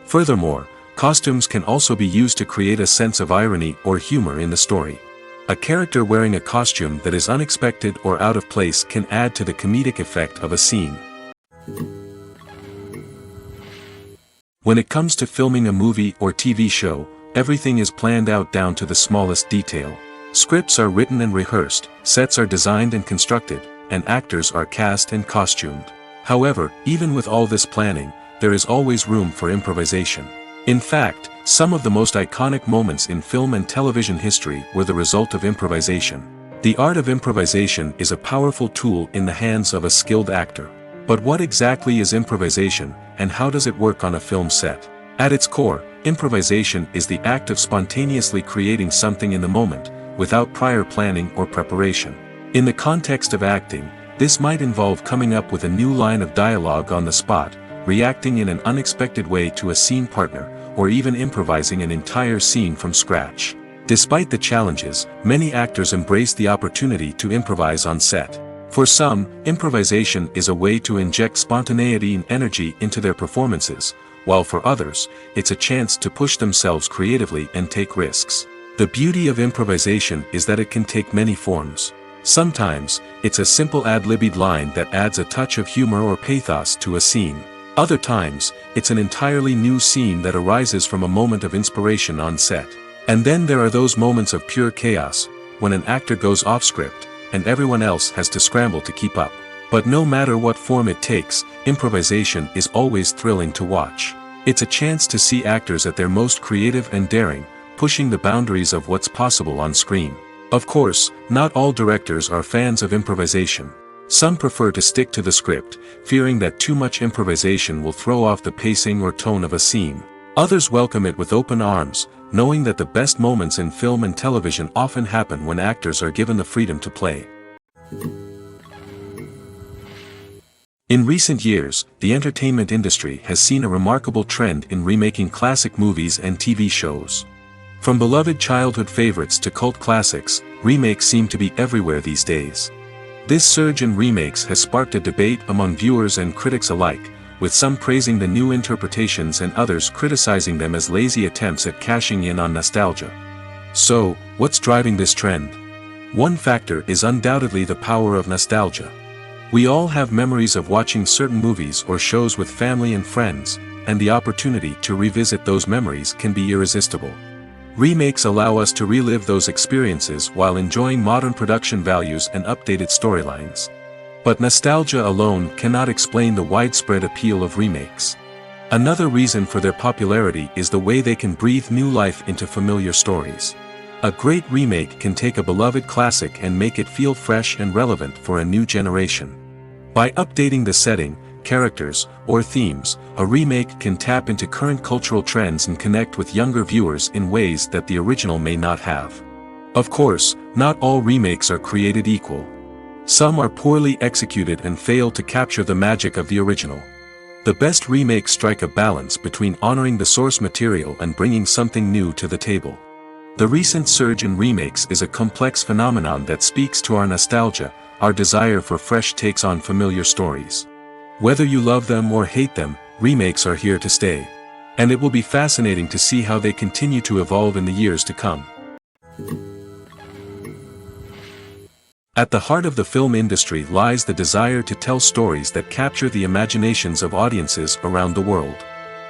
Furthermore, costumes can also be used to create a sense of irony or humor in the story. A character wearing a costume that is unexpected or out of place can add to the comedic effect of a scene. When it comes to filming a movie or TV show, everything is planned out down to the smallest detail. Scripts are written and rehearsed, sets are designed and constructed, and actors are cast and costumed. However, even with all this planning, there is always room for improvisation. In fact, some of the most iconic moments in film and television history were the result of improvisation. The art of improvisation is a powerful tool in the hands of a skilled actor. But what exactly is improvisation, and how does it work on a film set? At its core, improvisation is the act of spontaneously creating something in the moment, without prior planning or preparation. In the context of acting, this might involve coming up with a new line of dialogue on the spot, reacting in an unexpected way to a scene partner, or even improvising an entire scene from scratch. Despite the challenges, many actors embrace the opportunity to improvise on set. For some, improvisation is a way to inject spontaneity and energy into their performances, while for others, it's a chance to push themselves creatively and take risks. The beauty of improvisation is that it can take many forms. Sometimes, it's a simple ad-libbed line that adds a touch of humor or pathos to a scene. Other times, it's an entirely new scene that arises from a moment of inspiration on set. And then there are those moments of pure chaos, when an actor goes off script, and everyone else has to scramble to keep up. But no matter what form it takes, improvisation is always thrilling to watch. It's a chance to see actors at their most creative and daring, pushing the boundaries of what's possible on screen. Of course, not all directors are fans of improvisation. Some prefer to stick to the script, fearing that too much improvisation will throw off the pacing or tone of a scene. Others welcome it with open arms, knowing that the best moments in film and television often happen when actors are given the freedom to play. In recent years, the entertainment industry has seen a remarkable trend in remaking classic movies and TV shows. From beloved childhood favorites to cult classics, remakes seem to be everywhere these days. This surge in remakes has sparked a debate among viewers and critics alike, with some praising the new interpretations and others criticizing them as lazy attempts at cashing in on nostalgia. So, what's driving this trend? One factor is undoubtedly the power of nostalgia. We all have memories of watching certain movies or shows with family and friends, and the opportunity to revisit those memories can be irresistible. Remakes allow us to relive those experiences while enjoying modern production values and updated storylines. But nostalgia alone cannot explain the widespread appeal of remakes. Another reason for their popularity is the way they can breathe new life into familiar stories. A great remake can take a beloved classic and make it feel fresh and relevant for a new generation. By updating the setting, characters, or themes, a remake can tap into current cultural trends and connect with younger viewers in ways that the original may not have. Of course, not all remakes are created equal. Some are poorly executed and fail to capture the magic of the original. The best remakes strike a balance between honoring the source material and bringing something new to the table. The recent surge in remakes is a complex phenomenon that speaks to our nostalgia, our desire for fresh takes on familiar stories. Whether you love them or hate them, remakes are here to stay. And it will be fascinating to see how they continue to evolve in the years to come. At the heart of the film industry lies the desire to tell stories that capture the imaginations of audiences around the world.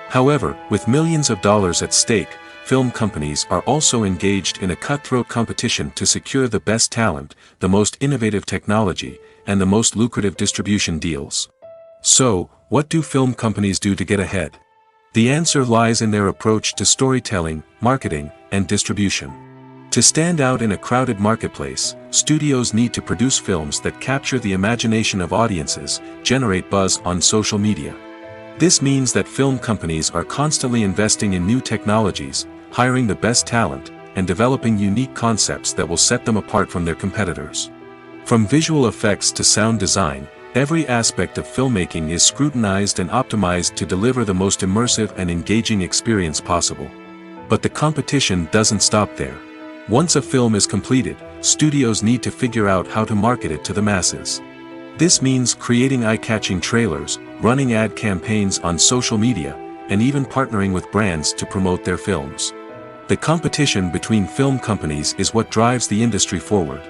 However, with millions of dollars at stake, film companies are also engaged in a cutthroat competition to secure the best talent, the most innovative technology, and the most lucrative distribution deals. So, what do film companies do to get ahead? The answer lies in their approach to storytelling, marketing, and distribution. To stand out in a crowded marketplace, studios need to produce films that capture the imagination of audiences, generate buzz on social media. This means that film companies are constantly investing in new technologies, hiring the best talent, and developing unique concepts that will set them apart from their competitors. From visual effects to sound design, every aspect of filmmaking is scrutinized and optimized to deliver the most immersive and engaging experience possible. But the competition doesn't stop there. Once a film is completed, studios need to figure out how to market it to the masses. This means creating eye-catching trailers, running ad campaigns on social media, and even partnering with brands to promote their films. The competition between film companies is what drives the industry forward.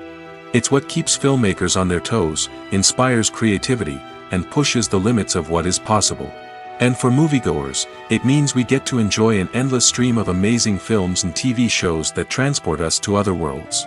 It's what keeps filmmakers on their toes, inspires creativity, and pushes the limits of what is possible. And for moviegoers, it means we get to enjoy an endless stream of amazing films and TV shows that transport us to other worlds.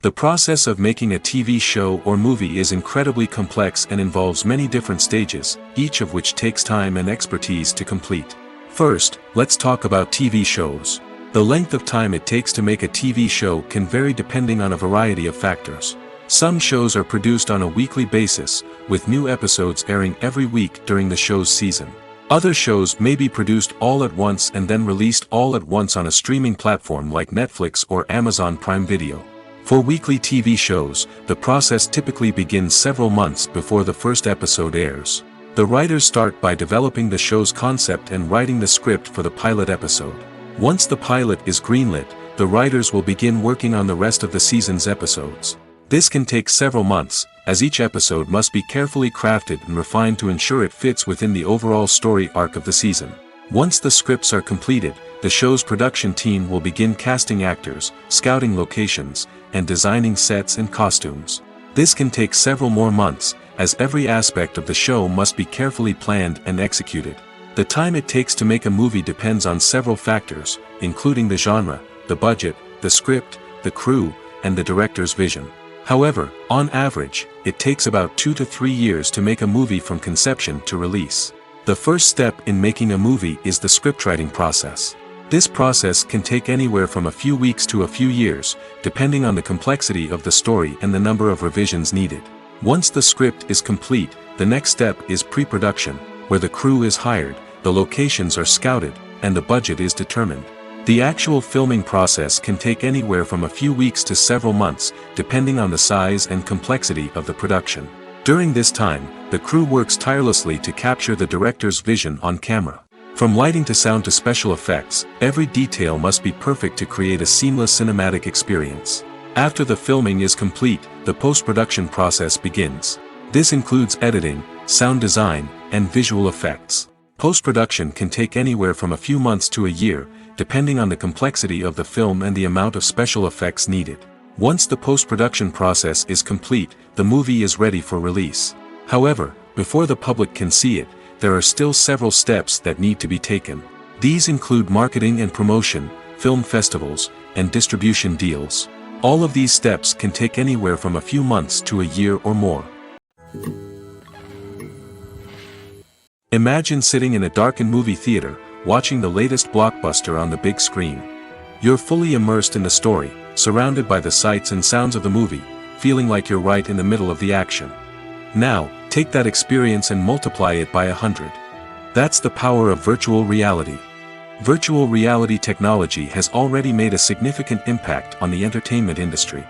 The process of making a TV show or movie is incredibly complex and involves many different stages, each of which takes time and expertise to complete. First, let's talk about TV shows. The length of time it takes to make a TV show can vary depending on a variety of factors. Some shows are produced on a weekly basis, with new episodes airing every week during the show's season. Other shows may be produced all at once and then released all at once on a streaming platform like Netflix or Amazon Prime Video. For weekly TV shows, the process typically begins several months before the first episode airs. The writers start by developing the show's concept and writing the script for the pilot episode. Once the pilot is greenlit, the writers will begin working on the rest of the season's episodes. This can take several months, as each episode must be carefully crafted and refined to ensure it fits within the overall story arc of the season. Once the scripts are completed, the show's production team will begin casting actors, scouting locations, and designing sets and costumes. This can take several more months, as every aspect of the show must be carefully planned and executed. The time it takes to make a movie depends on several factors, including the genre, the budget, the script, the crew, and the director's vision. However, on average, it takes about 2 to 3 years to make a movie from conception to release. The first step in making a movie is the scriptwriting process. This process can take anywhere from a few weeks to a few years, depending on the complexity of the story and the number of revisions needed. Once the script is complete, the next step is pre-production, where the crew is hired, the locations are scouted, and the budget is determined. The actual filming process can take anywhere from a few weeks to several months, depending on the size and complexity of the production. During this time, the crew works tirelessly to capture the director's vision on camera. From lighting to sound to special effects, every detail must be perfect to create a seamless cinematic experience. After the filming is complete, the post-production process begins. This includes editing, sound design, and visual effects. Post-production can take anywhere from a few months to a year, depending on the complexity of the film and the amount of special effects needed. Once the post-production process is complete, the movie is ready for release. However, before the public can see it, there are still several steps that need to be taken. These include marketing and promotion, film festivals, and distribution deals. All of these steps can take anywhere from a few months to a year or more. Imagine sitting in a darkened movie theater, watching the latest blockbuster on the big screen. You're fully immersed in the story, surrounded by the sights and sounds of the movie, feeling like you're right in the middle of the action. Now, take that experience and multiply it by 100. That's the power of virtual reality. Virtual reality technology has already made a significant impact on the entertainment industry.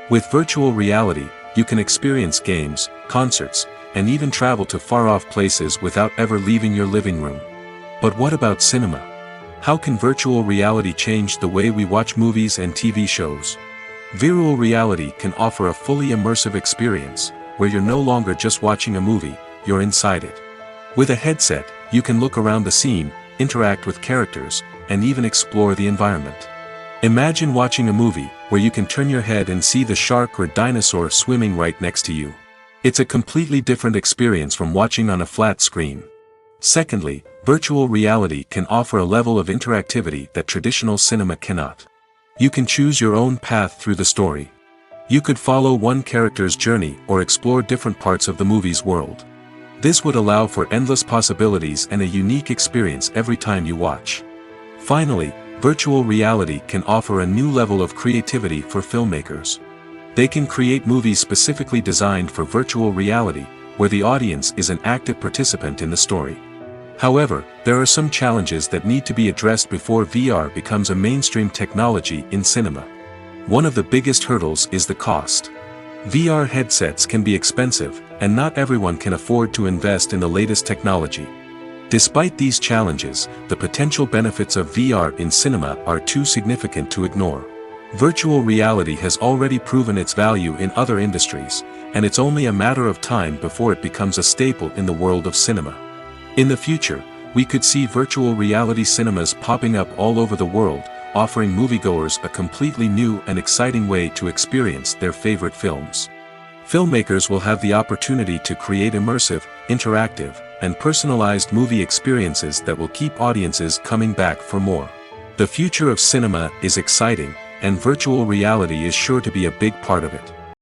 With virtual reality, you can experience games, concerts, and even travel to far-off places without ever leaving your living room. But what about cinema? How can virtual reality change the way we watch movies and TV shows? Virtual reality can offer a fully immersive experience, where you're no longer just watching a movie, you're inside it. With a headset, you can look around the scene, interact with characters, and even explore the environment. Imagine watching a movie, where you can turn your head and see the shark or dinosaur swimming right next to you. It's a completely different experience from watching on a flat screen. Secondly, virtual reality can offer a level of interactivity that traditional cinema cannot. You can choose your own path through the story. You could follow one character's journey or explore different parts of the movie's world. This would allow for endless possibilities and a unique experience every time you watch. Finally, virtual reality can offer a new level of creativity for filmmakers. They can create movies specifically designed for virtual reality, where the audience is an active participant in the story. However, there are some challenges that need to be addressed before VR becomes a mainstream technology in cinema. One of the biggest hurdles is the cost. VR headsets can be expensive, and not everyone can afford to invest in the latest technology. Despite these challenges, the potential benefits of VR in cinema are too significant to ignore. Virtual reality has already proven its value in other industries, and it's only a matter of time before it becomes a staple in the world of cinema. In the future, we could see virtual reality cinemas popping up all over the world, offering moviegoers a completely new and exciting way to experience their favorite films. Filmmakers will have the opportunity to create immersive, interactive, and personalized movie experiences that will keep audiences coming back for more. The future of cinema is exciting, and virtual reality is sure to be a big part of it.